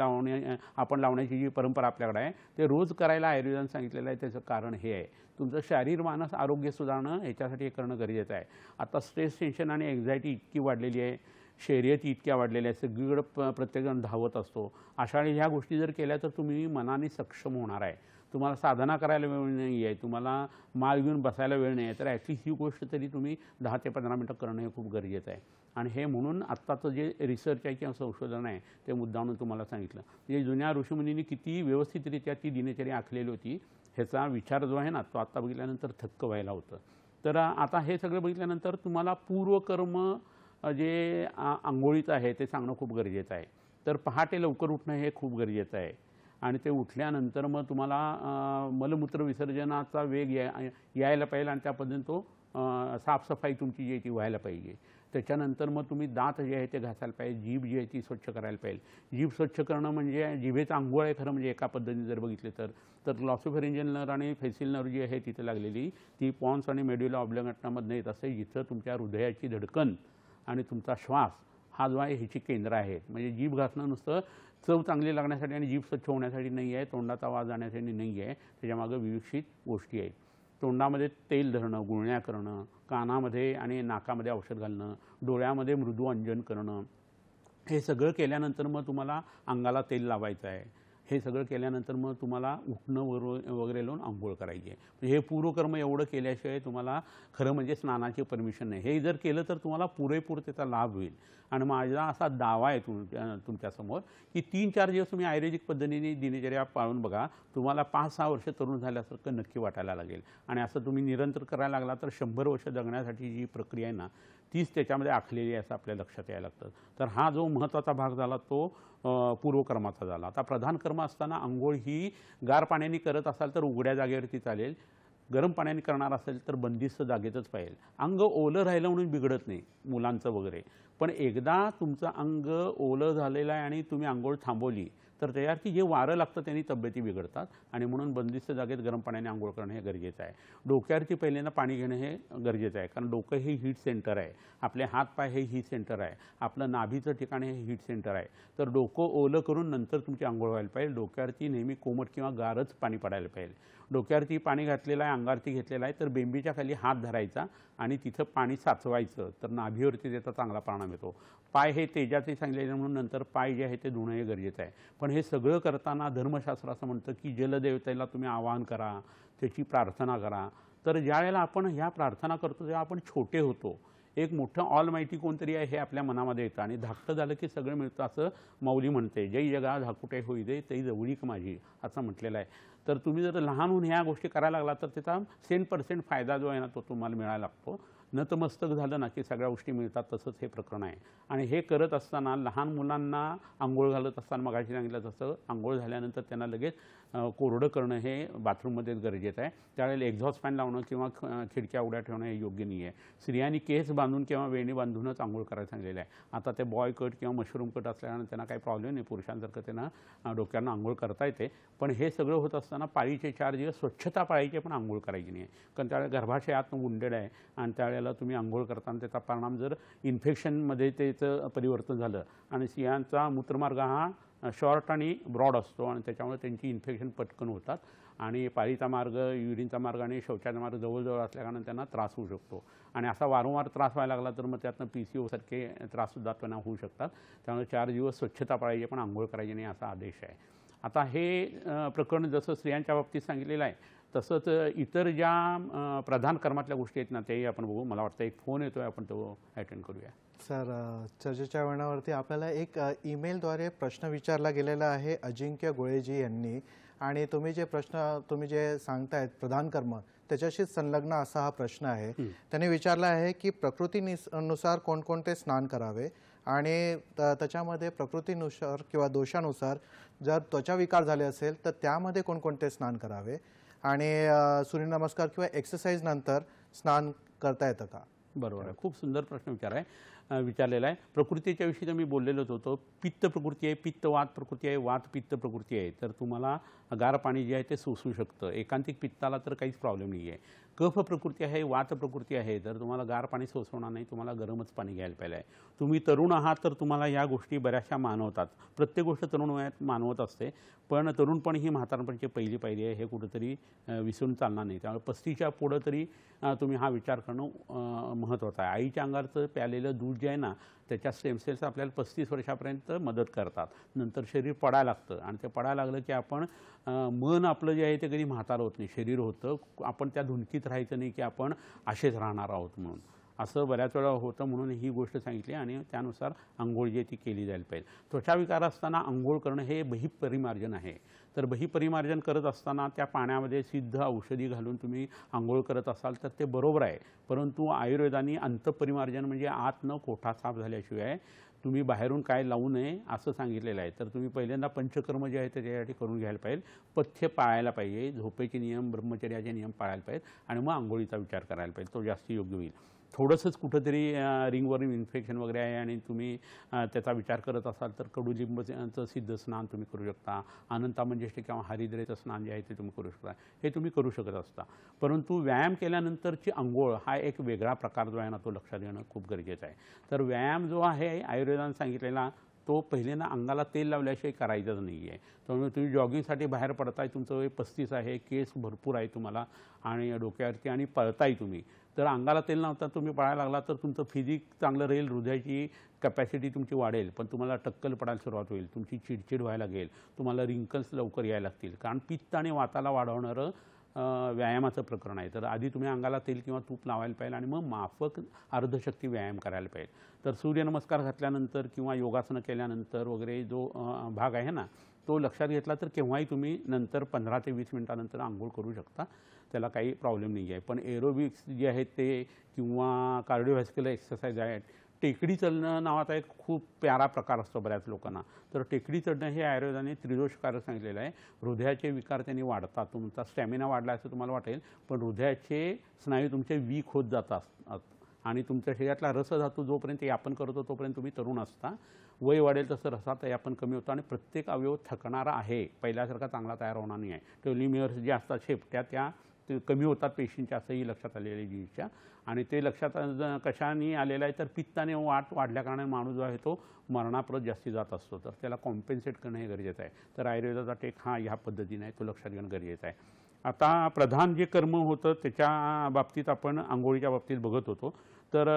आपण लावण्याची जी परंपरा आपल्याकडे आहे ते रोज करायला आयुर्वेदाने सांगितलेलं आहे. त्याचं कारण हे आहे, तुमचं शारीर मानस आरोग्य सुधारणं ह्याच्यासाठी हे करणं गरजेचं आहे. आता स्ट्रेस, टेन्शन आणि एन्झायटी इतकी वाढलेली आहे, शर्यती इतक्या वाढलेल्या आहेत, सगळीकडं प्रत्येकजण धावत असतो. अशा वेळी ह्या गोष्टी जर केल्या तर तुम्ही मनाने सक्षम होणार आहे. तुम्हाला साधना करायला वेळ नाही आहे, तुम्हाला माळ घेऊन बसायला वेळ नाही आहे, तर ॲटलिस्ट ही गोष्ट तरी तुम्ही 10 ते 15 मिनटं करणं हे खूप गरजेचं आहे. आणि हे म्हणून आत्ताचं जे रिसर्च आहे किंवा संशोधन आहे ते मुद्दामून तुम्हाला सांगितलं. म्हणजे जुन्या ऋषीमुनींनी किती व्यवस्थितरित्या ती दिनचर्या आखलेली होती ह्याचा विचार जो आहे ना तो आत्ता बघितल्यानंतर थक्क व्हायला होतं. तर आता हे सगळं बघितल्यानंतर तुम्हाला पूर्वकर्म जे आंघोळीचं आहे ते सांगणं खूप गरजेचं आहे. तर पहाटे लवकर उठणं हे खूप गरजेचं आहे आणि ते उठल्यानंतर मग तुम्हाला मलमूत्र विसर्जनाचा वेग यायला पाहिजे आणि त्या पद्धतीने तो साफसफाई तुमची जी आहे ती व्हायला पाहिजे. त्याच्यानंतर मग तुम्ही दात जे आहे ते घासायला पाहिजे, जीभ जी आहे ती स्वच्छ करायला पाहिजे. जीभ स्वच्छ करणं म्हणजे जिभेचं आंघोळ आहे खरं म्हणजे एका पद्धतीने जर बघितले तर ग्लॉसोफेरिंजियल नर्व आणि फेसियल नर्व जी आहे तिथे लागलेली ती पॉन्स आणि मेड्युला ऑब्लिंगेटामधनं येत असते, जिथं तुमच्या हृदयाची धडकन आणि तुमचा श्वास हा जो आहे ह्याची केंद्र आहेत. म्हणजे जीभ घासणं नुसतं चव चांगली लागण्यासाठी आणि जीभ स्वच्छ होण्यासाठी नाही आहे, तोंडाचा आवाज जाण्यासाठी नाही आहे, त्याच्यामागं विविक्षित गोष्टी आहेत. तोंडामध्ये तेल धरणं, गुळण्या करणं, कानामध्ये आणि नाकामध्ये औषध घालणं, डोळ्यामध्ये मृदू अंजन करणं, हे सगळं केल्यानंतर मग तुम्हाला अंगाला तेल लावायचं आहे. हे सगळं केल्यानंतर मग तुम्हाला उठणं वगैरे लावून आंघोळ करायची आहे. म्हणजे हे पूर्वकर्म एवढं केल्याशिवाय तुम्हाला खरं म्हणजे स्नानाची परमिशन नाही. हे जर केलं तर तुम्हाला पुरेपूर त्याचा लाभ होईल. आणि माझा असा दावा आहे तुमच्यासमोर की 3-4 दिवस तुम्ही आयुर्वेदिक पद्धतीने दिनचर्या पाळून बघा, तुम्हाला 5-6 वर्ष तरुण झाल्यासारखं नक्की वाटायला लागेल. आणि असं तुम्ही निरंतर करायला लागला तर 100 वर्ष जगण्यासाठी जी प्रक्रिया आहे ना, तीच त्याच्यामध्ये आखलेली आहे असं आपल्या लक्षात यायला लागतं. तर हा जो महत्त्वाचा भाग झाला तो पूर्वकर्माचा झाला. आता प्रधान कर्म असताना अंघोळ ही गार पाण्याने करत असाल तर उघड्या जागेवरती चालेल, गरम पाण्याने करणार असेल तर बंदिस्त जागेतच पाहिजे. अंग ओलं राहिलं म्हणून बिघडत नाही मुलांचं वगैरे, पण एकदा तुमचं अंग ओलं झालेलं आहे आणि तुम्ही अंघोळ थांबवली तर त्याच्यावरती जे वारं लागतं त्यांनी तब्येती बिघडतात. आणि म्हणून बंदिस्त जागेत गरम पाण्याने अंघोळ करणं हे गरजेचं आहे. डोक्यावरती पहिल्यांदा पाणी घेणं हे गरजेचं आहे, कारण डोकं हे हीट सेंटर आहे, आपले हातपाय हे हीट सेंटर आहे, आपलं नाभीचं ठिकाण हे हीट सेंटर आहे. तर डोकं ओलं करून नंतर तुमची अंघोळ व्हायला पाहिजे. डोक्यावरती नेहमी कोमट किंवा गारच पाणी पडायला पाहिजे. डोक्यावरती पाणी घातलेलं आहे, अंगावरती घेतलेलं आहे, तर बेंबीच्या खाली हात धरायचा आणि तिथं पाणी साचवायचं, तर नाभीवरती त्याचा चांगला परिणाम येतो. पाय हे तेजाचे सांगितलेले म्हणून नंतर पाय जे आहे ते धुणं हे गरजेचं आहे. पण हे सगळं करताना धर्मशास्त्र असं म्हणतं की जलदेवतेला तुम्ही आवाहन करा, त्याची प्रार्थना करा. तर ज्या वेळेला आपण ह्या प्रार्थना करतो तेव्हा आपण छोटे होतो. एक मोठं ऑल माहिती कोणतरी आहे हे आपल्या मनामध्ये येतं आणि धाकटं झालं की सगळं मिळतं असं माऊली म्हणते. जय जगा धाकुटे होई दे तै जवळीक माझी असं म्हटलेलं आहे. तर तुम्ही जर लहान होऊन ह्या गोष्टी करायला लागला तर त्याचा 100% फायदा जो आहे ना तो तुम्हाला मिळायला लागतो. नतमस्तक झालं ना की सगळ्या गोष्टी मिळतात, तसंच हे प्रकरण आहे. आणि हे करत असताना लहान मुलांना आंघोळ घालत असताना मगाशी सांगितलं तसं आंघोळ झाल्यानंतर त्यांना लगेच कोरडं करणं हे बाथरूममध्येच गरजेचं आहे. त्यावेळेला एक्झॉस्ट फॅन लावणं किंवा खिडक्या उघड्या ठेवणं हे योग्य नाही आहे. स्त्रियांनी केस बांधून किंवा वेणी बांधूनच आंघोळ करायला सांगितलेलं आहे. आता ते बॉय कट किंवा मशरूम कट असल्यानं त्यांना काही प्रॉब्लेम नाही, पुरुषांसारखं त्यांना डोक्यानं आंघोळ करता येते. पण हे सगळं होत असताना पाळीचे 4 दिवस स्वच्छता पाळायची पण आंघोळ करायची नाही आहे. कारण त्यावेळेला गर्भाशयात वुंडेड आहे आणि त्यावेळेला तुम्ही आंघोळ करताना त्याचा परिणाम जर इन्फेक्शनमध्ये त्याचं परिवर्तन झालं आणि स्त्रियांचा मूत्रमार्ग हा शॉर्ट आणि ब्रॉड असतो आणि त्याच्यामुळे त्यांची इन्फेक्शन पटकन होतात आणि पाळीचा मार्ग, युरिनचा मार्ग आणि शौचाचा मार्ग जवळजवळ असल्याकारणे त्यांना त्रास होऊ शकतो. आणि असा वारंवार त्रास व्हायला लागला तर मग त्यातनं PCO सारखे त्राससुद्धा त्यांना होऊ शकतात. त्यामुळे 4 दिवस स्वच्छता पाळायची पण आंघोळ करायची नाही असा आदेश आहे. आता हे प्रकरण जसं स्त्रियांच्या बाबतीत सांगितलेलं आहे तसंच इतर ज्या प्रधान कर्मातल्या गोष्टी आहेत ना तेही आपण बघू. मला वाटतं एक फोन येतो आहे, आपण तो अटेंड करूया. सर, चर्चेच्या वळणावरती आपल्याला एक ईमेलद्वारे प्रश्न विचारला गेलेला आहे अजिंक्य गोळेजी यांनी. आणि तुम्ही जे सांगतायत प्रधान कर्म त्याच्याशी संलग्न असा हा प्रश्न आहे. त्यांनी विचारला आहे की प्रकृतीनुसार कोणकोणते स्नान करावे आणि त्याच्यामध्ये प्रकृतीनुसार किंवा दोषानुसार जर त्वचाविकार झाले असेल तर त्यामध्ये कोणकोणते स्नान करावे आणि सूर्यनमस्कार किंवा एक्सरसाइज नंतर स्नान करता येतं का? बरोबर आहे. खूप सुंदर प्रश्न विचारलेला आहे. प्रकृतीच्या विषयी तर मी बोललेलोच होतो. पित्त प्रकृती आहे, पित्त वात प्रकृती आहे, वात पित्त प्रकृती आहे. तर तुम्हाला गार पाणी जे आहे ते सोसू शकतं. एकांतिक पित्ताला तर काहीच प्रॉब्लेम नाही आहे. कफ प्रकृती आहे, वात प्रकृती आहे, तर तुम्हाला गार पाणी सोसवणार नाही, तुम्हाला गरमच पाणी घ्यायला पाहिजे आहे. तुम्ही तरुण आहात तर तुम्हाला या गोष्टी बऱ्याचशा मानवतात. प्रत्येक गोष्ट तरुण वयात मानवत असते, पण तरुणपण ही म्हातारपणाची पहिली पायरी आहे, हे कुठंतरी विसरून चालणार नाही. त्यामुळे 35च्या पुढं तरी तुम्ही हा विचार करणं महत्त्वाचं आहे. आईच्या अंगाचं प्यालेलं दूध जे आहे ना त्याच्या स्टेम सेल्स आपल्याला 35 वर्षापर्यंत मदत करतात. नंतर शरीर पडायला लागतं आणि ते पडायला लागलं की आपण मन आपलं जे आहे ते कधी म्हातारं होत नाही, शरीर होतं. आपण त्या धुनकीत राहायचं नाही की आपण असेच राहणार आहोत म्हणून. असं बऱ्याच वेळा होतं, म्हणून ही गोष्ट सांगितली आणि त्यानुसार अंघोळ जी ती केली जायला पाहिजे. त्वचाविकार असताना अंघोळ करणं हे बहिपरिमार्जन आहे. तर बहिपरिमार्जन करत असताना त्या पाण्यामध्ये सिद्ध औषधी घालून तुम्ही अंघोळ करत असाल तर ते बरोबर आहे. परंतु आयुर्वेदाने अंतपरिमार्जन म्हणजे आत न कोठा साफ झाल्याशिवाय तुम्ही बाहेरून काय लावू नये असं सांगितलेलं आहे. तर तुम्ही पहिल्यांदा पंचकर्म जे आहे ते त्याच्यासाठी करून घ्यायला पाहिजे. पथ्य पाळायला पाहिजे, झोपेचे नियम, ब्रह्मचर्याचे नियम पाळायला पाहिजेत आणि मग आंघोळीचा विचार करायला पाहिजे. तो जास्त योग्य होईल. थोडंसंच कुठंतरी रिंगवरून इन्फेक्शन वगैरे आहे आणि तुम्ही त्याचा विचार करत असाल तर कडुलिंबाचं सिद्ध स्नान तुम्ही करू शकता. अनंतामंजेष्ठी किंवा हरिद्रेचं स्नान जे आहे ते तुम्ही करू शकता. हे तुम्ही करू शकत असता. परंतु व्यायाम केल्यानंतरची अंघोळ हा एक वेगळा प्रकार जो आहे ना तो लक्षात घेणं खूप गरजेचं आहे. तर व्यायाम जो आहे आयुर्वेदाने सांगितलेला तो पहिले ना अंगाला तेल लावल्याशिवाय करायचाच नाही आहे. त्यामुळे तुम्ही जॉगिंगसाठी बाहेर पडताय, तुमचं वय 35 आहे, केस भरपूर आहे तुम्हाला आणि डोक्यावरती आणि पळताय तुम्ही, तर अंगाला तेल लावता तुम्ही पळायला लागला तर तुमचं फिजिक चांगलं राहील, हृदयाची कॅपॅसिटी तुमची वाढेल, पण तुम्हाला टक्कल पडायला सुरुवात होईल, तुमची चिडचिड व्हायला लागेल, तुम्हाला रिंकल्स लवकर यायला लागतील. कारण पित्त आणि वाताला वाढवणारं व्यायामाचं प्रकरण आहे. तर आधी तुम्ही अंगाला तेल किंवा तूप लावायला पाहिजे आणि मग माफक अर्धशक्ती व्यायाम करायला पाहिजे. तर सूर्यनमस्कार घातल्यानंतर किंवा योगासनं केल्यानंतर वगैरे जो भाग आहे ना, तो लक्षात घेतला तर केव्हाही तुम्ही नंतर 15 ते 20 मिनिटानंतर आंघोळ करू शकता, त्याला काही प्रॉब्लेम नाही आहे. पण एरोबिक्स जे आहेत ते किंवा कार्डिओव्हॅस्क्युलर एक्सरसाइज आहेत, टेकडी चढणं नावाचा एक खूप प्यारा प्रकार असतो बऱ्याच लोकांना. तर टेकडी चढणं हे आयुर्वेदाने त्रिदोषकारक सांगितलेलं आहे. हृदयाचे विकार त्यांनी वाढतात, तुमचा स्टॅमिना वाढला असं तुम्हाला वाटेल, पण हृदयाचे स्नायू तुमचे वीक होत जातात आणि तुमच्या शरीरातला रसधातू जोपर्यंत यापन करतो तोपर्यंत तुम्ही तरुण असता. वय वाढेल तसं रसात यापन कमी होतं आणि प्रत्येक अवयव थकणारा आहे, पहिल्यासारखा चांगला तयार होणार नाही आहे. टेलोमियर्स जे असतात शेपट्या त्या कमी होतात पेशींच्या, असंही लक्षात आलेलं आहे जीच्या. आणि ते लक्षात कशाने आलेलं आहे तर पित्ताने वाढल्या कारणाने माणूस जो आहे तो मरणाप्रत जास्ती जात असतो, तर त्याला कॉम्पेन्सेट करणं हे गरजेचं आहे. तर आयुर्वेदाचा टेक हा ह्या पद्धतीने आहे, तो लक्षात घेणं गरजेचं आहे. आता प्रधान जे कर्म होतं त्याच्या बाबतीत आपण आंघोळीच्या बाबतीत बघत होतो. तर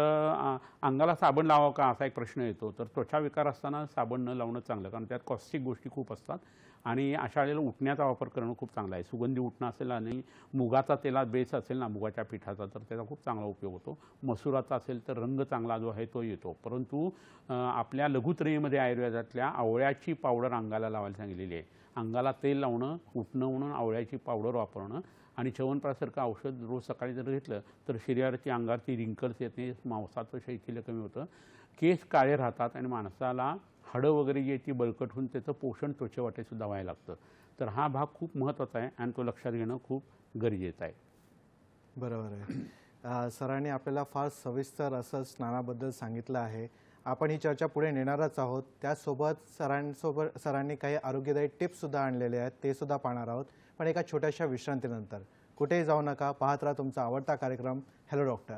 अंगाला साबण लावावं का असा एक प्रश्न येतो. तर त्वचा विकार असताना साबण न लावणं चांगलं, कारण त्यात कॉस्टिक गोष्टी खूप असतात आणि अशा वेळेला उठण्याचा वापर करणं खूप चांगला आहे. सुगंधी उठणं असेल आणि मुगाचा तेलात बेस असेल ना, मुगाच्या पिठाचा, तर त्याचा खूप चांगला उपयोग होतो. मसुराचा असेल तर रंग चांगला जो आहे तो येतो. परंतु आपल्या लघुत्रयीमध्ये आयुर्वेदातल्या आवळ्याची पावडर अंगाला लावायला सांगितलेली आहे. अंगाला तेल लावणं, उठणं म्हणून आवळ्याची पावडर वापरणं आणि च्यवनप्राशसारखं औषध रोज सकाळी जर घेतलं तर शरीराची अंगावरती रिंकल्स येत नाही, मांसाचं शैथिल्य कमी होतं, केस काळे राहतात आणि माणसाला हाडं वगैरे जी ती बळकट होऊन त्याचं पोषण त्वचेवाटेसुद्धा व्हायला लागतं. तर हा भाग खूप महत्त्वाचा आहे आणि तो लक्षात घेणं खूप गरजेचं आहे. बरोबर आहे. सरांनी आपल्याला फार सविस्तर असं स्नानाबद्दल सांगितलं आहे. आपण ही चर्चा पुढे नेणारच आहोत. त्यासोबत सरांनी काही आरोग्यदायी टिप्ससुद्धा आणलेले आहेत, ते सुद्धा पाहणार आहोत, पण एका छोट्याशा विश्रांतीनंतर. कुठेही जाऊ नका, पाहत राहा तुमचा आवडता कार्यक्रम हॅलो डॉक्टर.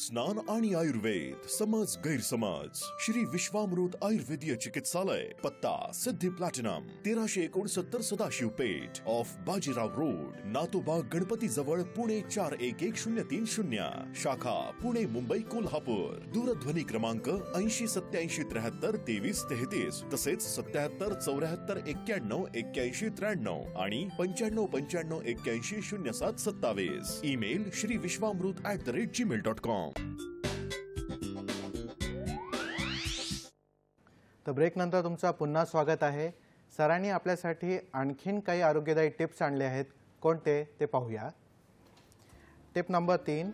स्नान आणि आयुर्वेद, समज गैरसमज. श्री विश्वामृत आयुर्वेदीय चिकित्सालय, पत्ता Siddhi platinum 1369 Sadashiv Peth off Bajirao road, Natobag Ganpati जवळ, पुणे 411030. शाखा पुणे, मुंबई, कोल्हापूर. दूरध्वनी क्रमांक 8087732333 तसेच 77 74 91 81 93 आणि 95 95 81 0727. Email shriVishwamrut@gmail.com. तर ब्रेक नंतर तुमचं पुन्हा स्वागत आहे. सरांनी आपल्यासाठी आणखीन काही आरोग्यदायी टिप्स आणले आहेत. कोणते ते पाहूया. Tip number 3.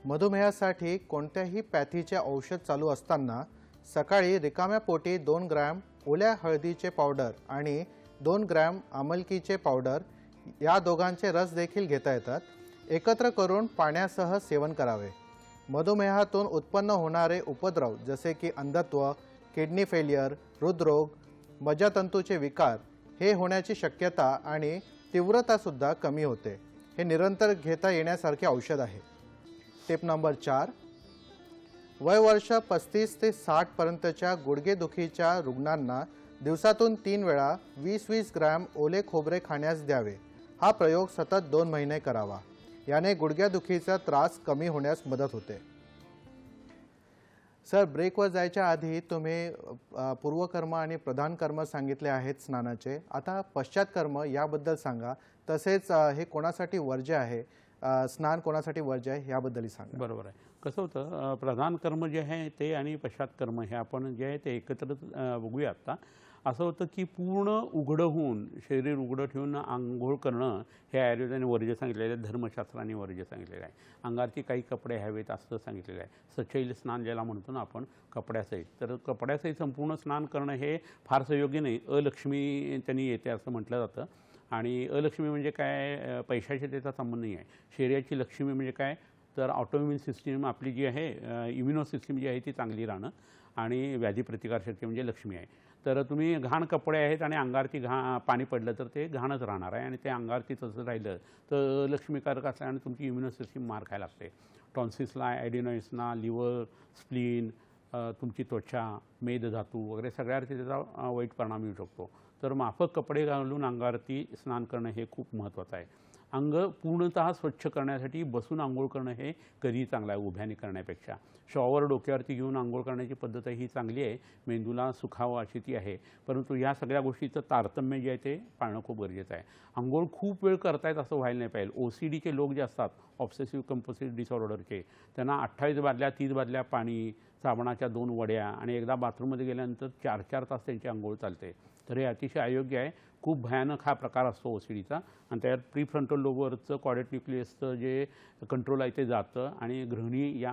मधुमेहासाठी कोणत्याही पॅथीचे औषध चालू असताना सकाळी रिकाम्या पोटी 2 ग्रॅम ओल्या हळदीचे पावडर आणि 2 ग्रॅम आमलकीचे पावडर या दोघांचे रस देखील घेता येतात. एकत्र करून पाण्यासह सेवन करावे. मधुमेहातून उत्पन्न होणारे उपद्रव जसे की अंधत्व, किडनी फेलियर, हृदरोग, मज्जातंतूचे विकार हे होण्याची शक्यता आणि तीव्रतासुद्धा कमी होते. हे निरंतर घेता येण्यासारखे औषध आहे. Tip number 4. वयवर्ष 35 ते 60 पर्यंतच्या गुडघेदुखीच्या रुग्णांना दिवसातून 3 वेळा 20-20 ग्रॅम ओले खोबरे खाण्यास द्यावे. हा प्रयोग सतत 2 महिने करावा. याने गुडघ्यादुखीचा त्रास कमी होण्यास मदत होते. सर, ब्रेकवर जायच्या आधी तुम्ही पूर्वकर्म आणि प्रधान कर्म सांगितले आहेत स्नानाचे. आता पश्चात्कर्म याबद्दल सांगा. तसेच हे कोणासाठी वर्ज्य आहे, स्नान कोणासाठी वर्ज्य आहे याबद्दलही सांगा. बरोबर आहे. कसं होतं, प्रधान कर्म जे आहे ते आणि पश्चात्कर्म हे आपण जे आहे ते एकत्र बघूया. आता असं होतं की पूर्ण उघडं होऊन, शरीर उघडं ठेवून आंघोळ करणं हे आयुर्वेदाने वर्ज्य सांगितलेलं आहे, धर्मशास्त्राने वर्ज्य सांगितलेलं आहे. अंगावरती काही कपडे हवेत असं सांगितलेलं आहे. सचैल स्नान ज्याला म्हणतो ना आपण, कपड्यासहित. तर कपड्यासहित संपूर्ण स्नान करणं हे फारसं योग्य नाही. अलक्ष्मी त्यांनी येते असं म्हटलं जातं. आणि अलक्ष्मी म्हणजे काय, पैशाशी त्याचा संबंध नाही आहे. शरीराची लक्ष्मी म्हणजे काय तर ऑटोइम्युन सिस्टीम आपली जी आहे, इम्युनो सिस्टीम जी आहे ती चांगली राहणं आणि व्याधी प्रतिकारशक्ती म्हणजे लक्ष्मी आहे. तर तुम्ही घाण कपडे आहेत आणि अंगावरती पाणी पडलं तर ते घाणच राहणार आहे आणि ते अंगावरती तसं राहिलं तर लक्ष्मीकारक असल्याने आणि तुमची इम्युन सिस्टीम मार खायला लागते. टॉन्सिल्सला, ॲडिनॉइड्सना, लिव्हर, स्प्लीन, तुमची त्वचा, मेदधातू वगैरे सगळ्यावरती त्याचा वाईट परिणाम येऊ शकतो. तर माफक कपडे घालून अंगावरती स्नान करणं हे खूप महत्त्वाचं आहे. अंग पूर्णतः स्वच्छ करण्यासाठी बसून अंघोळ करणं हे कधीही चांगलं आहे उभ्याने करण्यापेक्षा. शॉवर डोक्यावरती घेऊन अंघोळ करण्याची पद्धत ही चांगली आहे, मेंदूला सुखावं अशी ती आहे. परंतु या सगळ्या गोष्टीचं तारतम्य जे आहे ते पाळणं खूप गरजेचं आहे. अंघोळ खूप वेळ करतायत असं व्हायला नाही पाहिजे. OCDचे लोक जे असतात, ऑब्सेसिव्ह कंपल्सिव्ह डिसऑर्डरचे, त्यांना 28 बादल्या 30 बादल्या पाणी, साबणाच्या 2 वड्या आणि एकदा बाथरूममध्ये गेल्यानंतर 4-4 तास त्यांची अंघोळ चालते. तर हे अतिशय अयोग्य आहे. खूप भयानक हा प्रकार असतो OCDचा आणि त्यात प्रीफ्रंटल लोबवरचं कॉर्डेट न्यूक्लियसचं जे कंट्रोल आहे ते जातं आणि गृहिणी या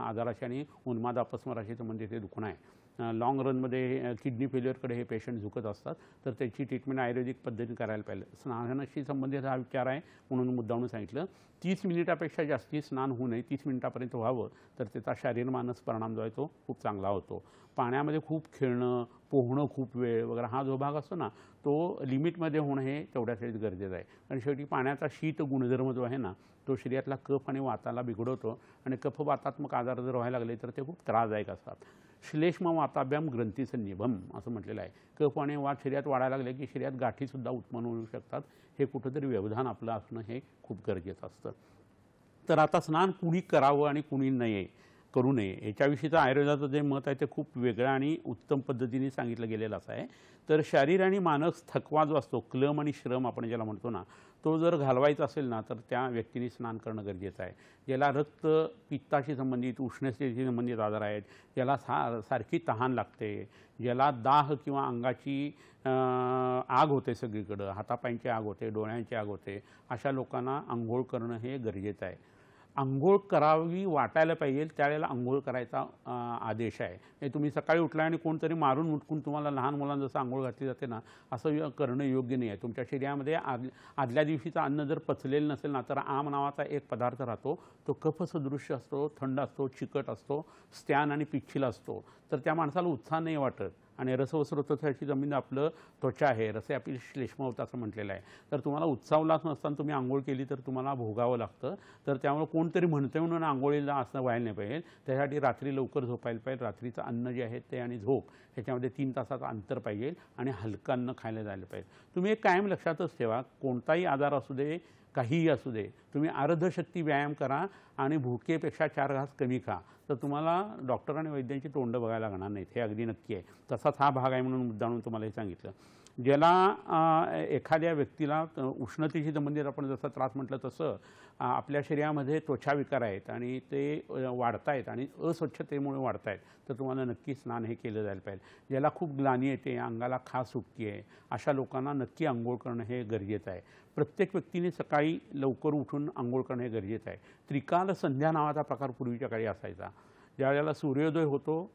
आजाराशी आणि उन्माद अपस्माराशी संबंधित हे दुखणं आहे. लाँग रनमध्ये किडनी फेल्युअरकडे हे पेशंट झुकत असतात. तर त्याची ट्रीटमेंट आयुर्वेदिक पद्धतीने करायला पाहिजे. स्नानाशी संबंधित हा विचार आहे म्हणून मुद्दामून सांगितलं. 30 मिनिटापेक्षा जास्ती स्नान होऊ नये, 30 मिनिटापर्यंत व्हावं तर त्याचा शारीर-मानस परिणाम जो आहे तो खूप चांगला होतो. पाण्यामध्ये खूप खेळणं, पोहणं खूप वेळ वगैरे हा जो भाग असतो ना तो लिमिटमध्ये होणं हे तेवढ्यासाठीच गरजेचं आहे. कारण शेवटी पाण्याचा शीत गुणधर्म जो आहे ना तो शरीरातला कफ आणि वाताला बिघडवतो आणि कफवातात्मक आजार जर व्हायला लागले तर ते खूप त्रासदायक असतात. श्लेष्म वाताभ्याम ग्रंथीसन्निभम असं म्हटलेलं आहे. कफ आणि वात शरीरात वाढायला लागले की शरीरात गाठीसुद्धा उत्पन्न होऊ शकतात. हे कुठंतरी व्यवधान आपलं असणं हे खूप गरजेचं असतं. तर आता स्नान कुणी करावं आणि कुणी करू नये याच्याविषयीचं आयुर्वेदाचं जे मत आहे ते खूप वेगळं आणि उत्तम पद्धतीने सांगितलं गेलेलं असं आहे. तर शारीर आणि मानस थकवा जो असतो, क्लम आणि श्रम आपण ज्याला म्हणतो ना, तो जर घालवायचा असेल ना तर त्या व्यक्तीने स्नान करणं गरजेचं आहे. ज्याला रक्त पित्ताशी संबंधित, उष्णतेशी संबंधित आजार आहेत, ज्याला सारखी तहान लागते, ज्याला दाह किंवा अंगाची आग होते, सगळीकडं हातापायांची आग होते, डोळ्यांची आग होते, अशा लोकांना अंघोळ करणं हे गरजेचं आहे. अंघोळ करावी वाटायला पाहिजे त्यावेळेला अंघोळ करायचा आदेश आहे. हे तुम्ही सकाळी उठला आणि कोणतरी मारून उठकून तुम्हाला लहान मुलांना जसं अंघोळ घातली जाते ना असं करणं योग्य नाही आहे. तुमच्या शरीरामध्ये आदल्या दिवशीचं अन्न जर पचलेलं नसेल ना तर आम नावाचा एक पदार्थ राहतो. तो कफसदृश्य असतो, थंड असतो, चिकट असतो, स्त्यान आणि पिच्छिल असतो. तर त्या माणसाला उत्साह नाही वाटत आणि रसवस्रोताची जमीन आपलं त्वचा आहे, रसे आपली श्लेष्म होतं असं म्हटलेलं आहे. तर तुम्हाला उत्साह नसताना तुम्ही आंघोळ केली तर तुम्हाला भोगावं लागतं. तर त्यामुळे कोणतरी म्हणतं म्हणून आंघोळीला असं व्हायला नाही पाहिजे. त्यासाठी रात्री लवकर झोपायला पाहिजे. रात्रीचं अन्न जे आहे ते आणि झोप ह्याच्यामध्ये 3 तासाचं अंतर पाहिजे आणि हलकं अन्न खायला जायला पाहिजे. तुम्ही एक कायम लक्षातच ठेवा, कोणताही आजार असू दे, काहीही असू दे, तुम्ही अर्धशक्ती व्यायाम करा आणि भुकेपेक्षा 4 घास कमी खा तर तुम्हाला डॉक्टर आणि वैद्यांची तोंडं बघायला लागणार नाहीत. हे अगदी नक्की आहे. तसाच हा भाग आहे म्हणून मुद्दामून तुम्हाला हे सांगितलं. ज्याला एखाद्या व्यक्तीला उष्णतेशी संबंधित आपण जसं त्रास म्हटलं तसं आपल्या शरीरामध्ये त्वचाविकार आहेत आणि ते वाढत आहेत आणि अस्वच्छतेमुळे वाढत आहेत तर तुम्हाला नक्की स्नान हे केलं जायला पाहिजे. ज्याला खूप ग्लानी येते, अंगाला खास सुटते आहे, अशा लोकांना नक्की अंघोळ करणं हे गरजेचं आहे. प्रत्येक व्यक्तीने सकाळी लवकर उठून अंघोळ करणं हे गरजेचं आहे. त्रिकाल संध्या नावाचा प्रकार पूर्वीच्या काळी असायचा. ज्यावेळेला सूर्योदय होतो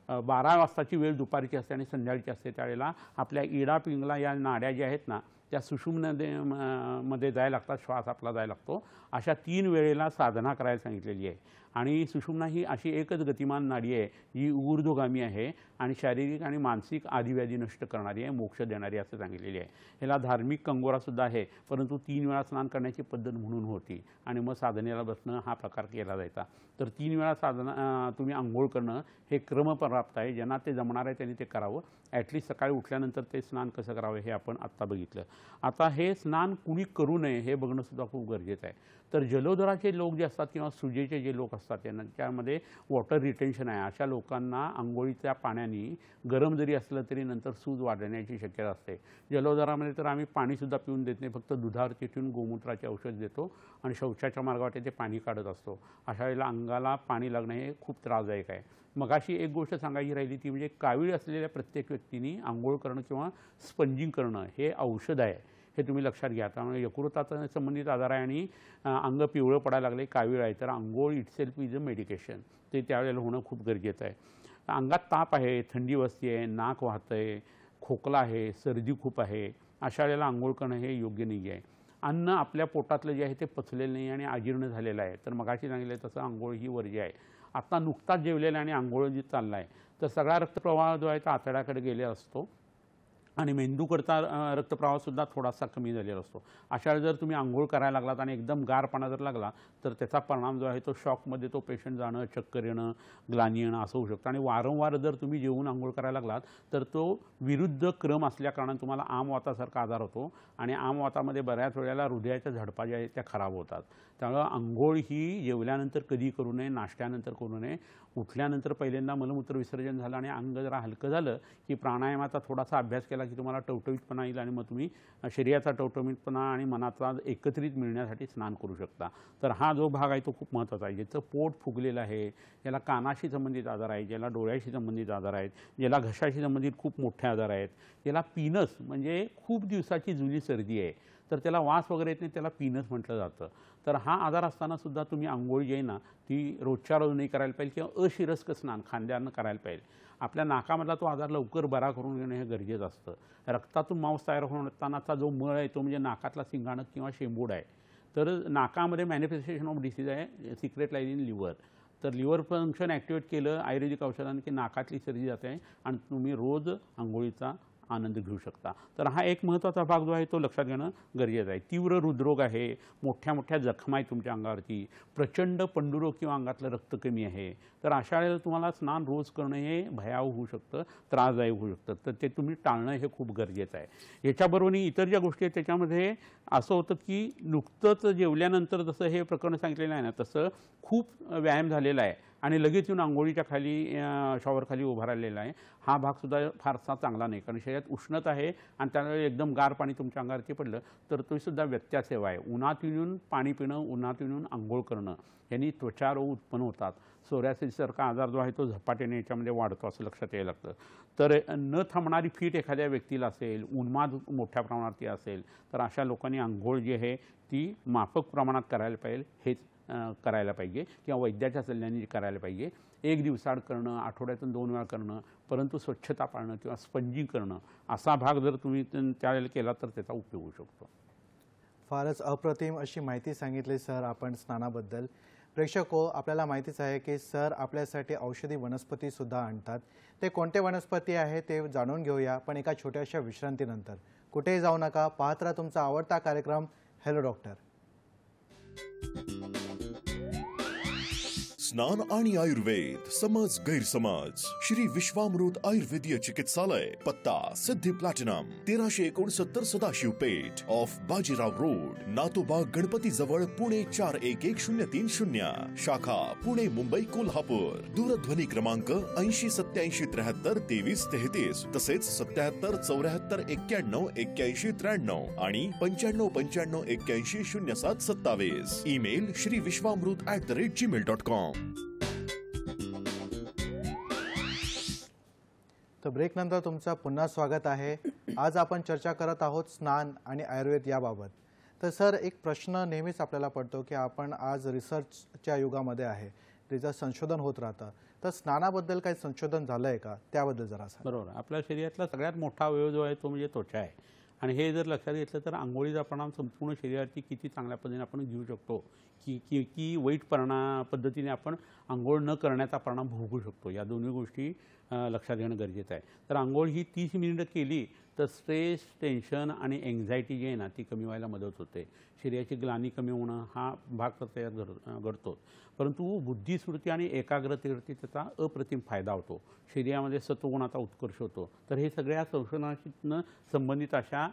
12 वाजताची वेळ दुपारची असते आणि संध्याकाळची असते त्यावेळेला आपल्या इडा पिंगला या नाड्या ज्या आहेत ना त्या सुषुम्नामध्ये जायला लागतात, श्वास आपला जायला लागतो. अशा 3 वेळेला साधना करायला सांगितलेली आहे. आणि सुषुम्ना ही अशी एकच गतिमान नाडी आहे जी ऊर्ध्वगामी आहे आणि शारीरिक आणि मानसिक आदिव्याधी नष्ट करणारी आहे, मोक्ष देणारी असं सांगितलेली आहे. ह्याला धार्मिक कंगोरासुद्धा आहे परंतु 3 वेळा स्नान करण्याची पद्धत म्हणून होती आणि मग साधनेला बसणं हा प्रकार केला जायचा. तर 3 वेळा साधना तुम्ही आंघोळ करणं हे क्रमप्राप्त आहे. ज्यांना ते जमणार आहे त्यांनी ते करावं. ॲटलिस्ट सकाळी उठल्यानंतर ते स्नान कसं करावं हे आपण आत्ता बघितलं. आता हे स्नान कुणी करू नये हे बघणंसुद्धा खूप गरजेचं आहे. तर जलोदराचे लोक जे असतात किंवा सुजेचे जे लोक असतात त्यांच्यामध्ये वॉटर रिटेन्शन आहे. अशा लोकांना आंघोळीच्या पाण्याने गरम जरी असलं तरी नंतर सूज वाढण्याची शक्यता असते. जलोदरामध्ये तर आम्ही पाणीसुद्धा पिऊन देत नाही, फक्त दुधावरती ठेवून गोमूत्राचे औषध देतो आणि शौचाच्या मार्गावाटे ते पाणी काढत असतो. अशा वेळेला अंगाला पाणी लागणं हे खूप त्रासदायक आहे. मगाशी एक गोष्ट सांगायची राहिली ती म्हणजे कावीळ असलेल्या प्रत्येक व्यक्तीने आंघोळ करणं किंवा स्पंजिंग करणं हे औषध आहे, हे तुम्ही लक्षात घ्या. त्यामुळे यकृताचा संबंधित आजार आहे आणि अंग पिवळं पडायला लागले, कावीळ आहे, तर आंघोळ इटसेल्फ इज अ मेडिकेशन. ते त्यावेळेला होणं खूप गरजेचं आहे. अंगात ताप आहे, थंडी वाजते आहे, नाक वाहतं आहे, खोकला आहे, सर्दी खूप आहे, अशा वेळेला आंघोळ करणं हे योग्य नाही आहे. अन्न आपल्या पोटातलं जे आहे ते पचलेलं नाही आणि अजीर्ण झालेलं आहे तर मगाशी सांगितलं तसं आंघोळ ही वर्ज्य आहे. आता नुकताच जेवलेलं आणि आंघोळ जी चालला आहे तर सगळा रक्तप्रवाह जो आहे तो आतड्याकडे गेलेला असतो आणि मेंदूकडचा रक्तप्रवाहसुद्धा थोडासा कमी झालेला असतो. अशा वेळी जर तुम्ही अंघोळ करायला लागलात आणि एकदम गार पाणी जर लागला तर त्याचा परिणाम जो आहे तो शॉकमध्ये तो पेशंट जाणं, चक्कर येणं, ग्लानी येणं असं होऊ शकतं. आणि वारंवार जर तुम्ही जेवून अंघोळ करायला लागलात तर तो विरुद्ध क्रम असल्याकारणाने तुम्हाला आमवातासारखा आजार होतो आणि आमवातामध्ये बऱ्याच वेळेला हृदयाच्या झडपा ज्या आहेत त्या खराब होतात. त्यामुळं अंघोळ ही जेवल्यानंतर कधी करू नये, नाश्त्यानंतर करू नये. उठल्यानंतर पहिल्यांदा मलमूत्र विसर्जन झालं आणि अंग जरा हलकं झालं की प्राणायामाचा थोडासा अभ्यास केला की तुम्हाला टवटवीतपणा येईल आणि मग तुम्ही शरीराचा टवटवीतपणा आणि मनाचा एकत्रित मिळण्यासाठी स्नान करू शकता. तर हा जो भाग आहे तो खूप महत्त्वाचा आहे. ज्याचं पोट फुगलेलं आहे, ज्याला कानाशी संबंधित आजार आहेत, ज्याला डोळ्याशी संबंधित आजार आहेत, ज्याला घशाशी संबंधित खूप मोठे आजार आहेत, ज्याला पिनस म्हणजे खूप दिवसाची जुनी सर्दी आहे तर त्याला वास वगैरे येत नाही, त्याला पिनस म्हटलं जातं. तर हा आजार असतानासुद्धा तुम्ही अंघोळ जी आहे ना ती रोजच्या रोज नाही करायला पाहिजे किंवा अशिरस्क स्नान खांद्यानं करायला पाहिजे. आपल्या नाकामधला तो आजार लवकर बरा करून घेणं हे गरजेचं असतं. रक्तातून मांस तयार होतानाचा जो मळ आहे तो म्हणजे नाकातला सिंगाणक किंवा शेंबूड आहे. तर नाकामध्ये मॅनिफेस्टेशन ऑफ डिसीज आहे सिक्रेट लाईज इन लिव्हर. तर लिव्हर फंक्शन ॲक्टिवेट केलं आयुर्वेदिक औषधांनी की नाकातली सर्दी जाते आणि तुम्ही रोज अंघोळीचा आनंद घेऊ शकता. तर हा एक महत्त्वाचा भाग जो आहे तो लक्षात घेणं गरजेचं आहे. तीव्र हृदरोग आहे, मोठ्या मोठ्या जखमा आहेत तुमच्या अंगावरती, प्रचंड पंडुरोग किंवा अंगातलं रक्त कमी आहे, तर अशा वेळेला तुम्हाला स्नान रोज करणं हे भयावह होऊ शकतं, त्रासदायक होऊ शकतं. तर ते तुम्ही टाळणं हे खूप गरजेचं आहे. याच्याबरोबरही इतर ज्या गोष्टी आहेत त्याच्यामध्ये असं होतं की नुकतंच जेवल्यानंतर जसं हे प्रकरण सांगितलेलं आहे ना तसं खूप व्यायाम झालेला आहे आणि लगेच येऊन अंघोळीच्या खाली शॉवरखाली उभा राहिलेला आहे. हा भागसुद्धा फारसा चांगला नाही, कारण शरीरात उष्णता आहे आणि त्यावेळी एकदम गार पाणी तुमच्या अंगावरती पडलं तर तोसुद्धा व्यत्यास सेवा आहे. उन्हात येऊन पाणी पिणं, उन्हात येऊन अंघोळ करणं यांनी त्वचारोग उत्पन्न होतात. सोरायसिससारखा आजार जो आहे तो झपाट्याने याच्यामध्ये वाढतो असं लक्षात यायला लागतं. तर न थांबणारी फीट एखाद्या व्यक्तीला असेल, उन्माद मोठ्या प्रमाणावरती असेल तर अशा लोकांनी अंघोळ जी आहे ती माफक प्रमाणात करायला पाहिजे, हेच करायला पाहिजे किंवा वैद्याच्या सल्ल्याने करायला पाहिजे. एक दिवसाआड करणं, आठवड्यातून 2 वेळा करणं, परंतु स्वच्छता पाळणं किंवा स्पंजिंग करणं असा भाग जर तुम्ही त्यावेळेला केला तर त्याचा उपयोग होऊ शकतो. फारच अप्रतिम अशी माहिती सांगितली सर आपण स्नानाबद्दल. प्रेक्षको, आपल्याला माहितीच आहे की सर आपल्यासाठी औषधी वनस्पतीसुद्धा आणतात. ते कोणते वनस्पती आहे ते जाणून घेऊया, पण एका छोट्याशा विश्रांतीनंतर. कुठेही जाऊ नका, पाहत राहा तुमचा आवडता कार्यक्रम हॅलो डॉक्टर. स्नान आणि आयुर्वेद समज गैरसमज श्री विश्वामृत आयुर्वेदीय चिकित्सालय पत्ता Siddhi platinum 1369 Sadashiv Peth off Bajirao road Natoba Ganpati जवळ पुणे 411030 शाखा पुणे मुंबई कोल्हापूर. दूरध्वनी क्रमांक 8087732333 तसेच 7774919193 आणि 9595810727. ईमेल श्रीविश्वामृत@gmail.com. तर ब्रेक नंतर तुमचं पुन्हा स्वागत आहे. आज आपण चर्चा करत आहोत स्नान आणि आयुर्वेद याबाबत. तर सर एक प्रश्न नेहमीच आपल्याला पडतो की आपण आज रिसर्चच्या युगामध्ये आहे, त्याचं संशोधन होत राहतं. तर स्नानाबद्दल काही संशोधन झालं आहे का, त्याबद्दल जरा सांगा. बरोबर. आपल्या शरीरातला सगळ्यात मोठा अवयव जो आहे तो म्हणजे त्वचा आहे आणि हे जर लक्षात घेतलं तर अंघोळीचा परिणाम संपूर्ण शरीरावरती किती चांगल्या पद्धतीने आपण घेऊ शकतो की वाईट पद्धतीने आपण अंघोळ न करण्याचा परिणाम भोगू शकतो. या दोन्ही गोष्टी लक्षात घेणं गरजेचं आहे. तर अंघोळ ही 30 मिनिटं केली तर स्ट्रेस, टेन्शन आणि एन्झायटी जी आहे ना ती कमी व्हायला मदत होते. शरीराची ग्लानी कमी होणं हा भाग तर त्याच्यात घडतो, परंतु बुद्धिस्मृती आणि एकाग्रतेवरती त्याचा अप्रतिम फायदा होतो. शरीरामध्ये सत्वगुणाचा उत्कर्ष होतो. तर हे सगळ्या संशोधनाशी संबंधित अशा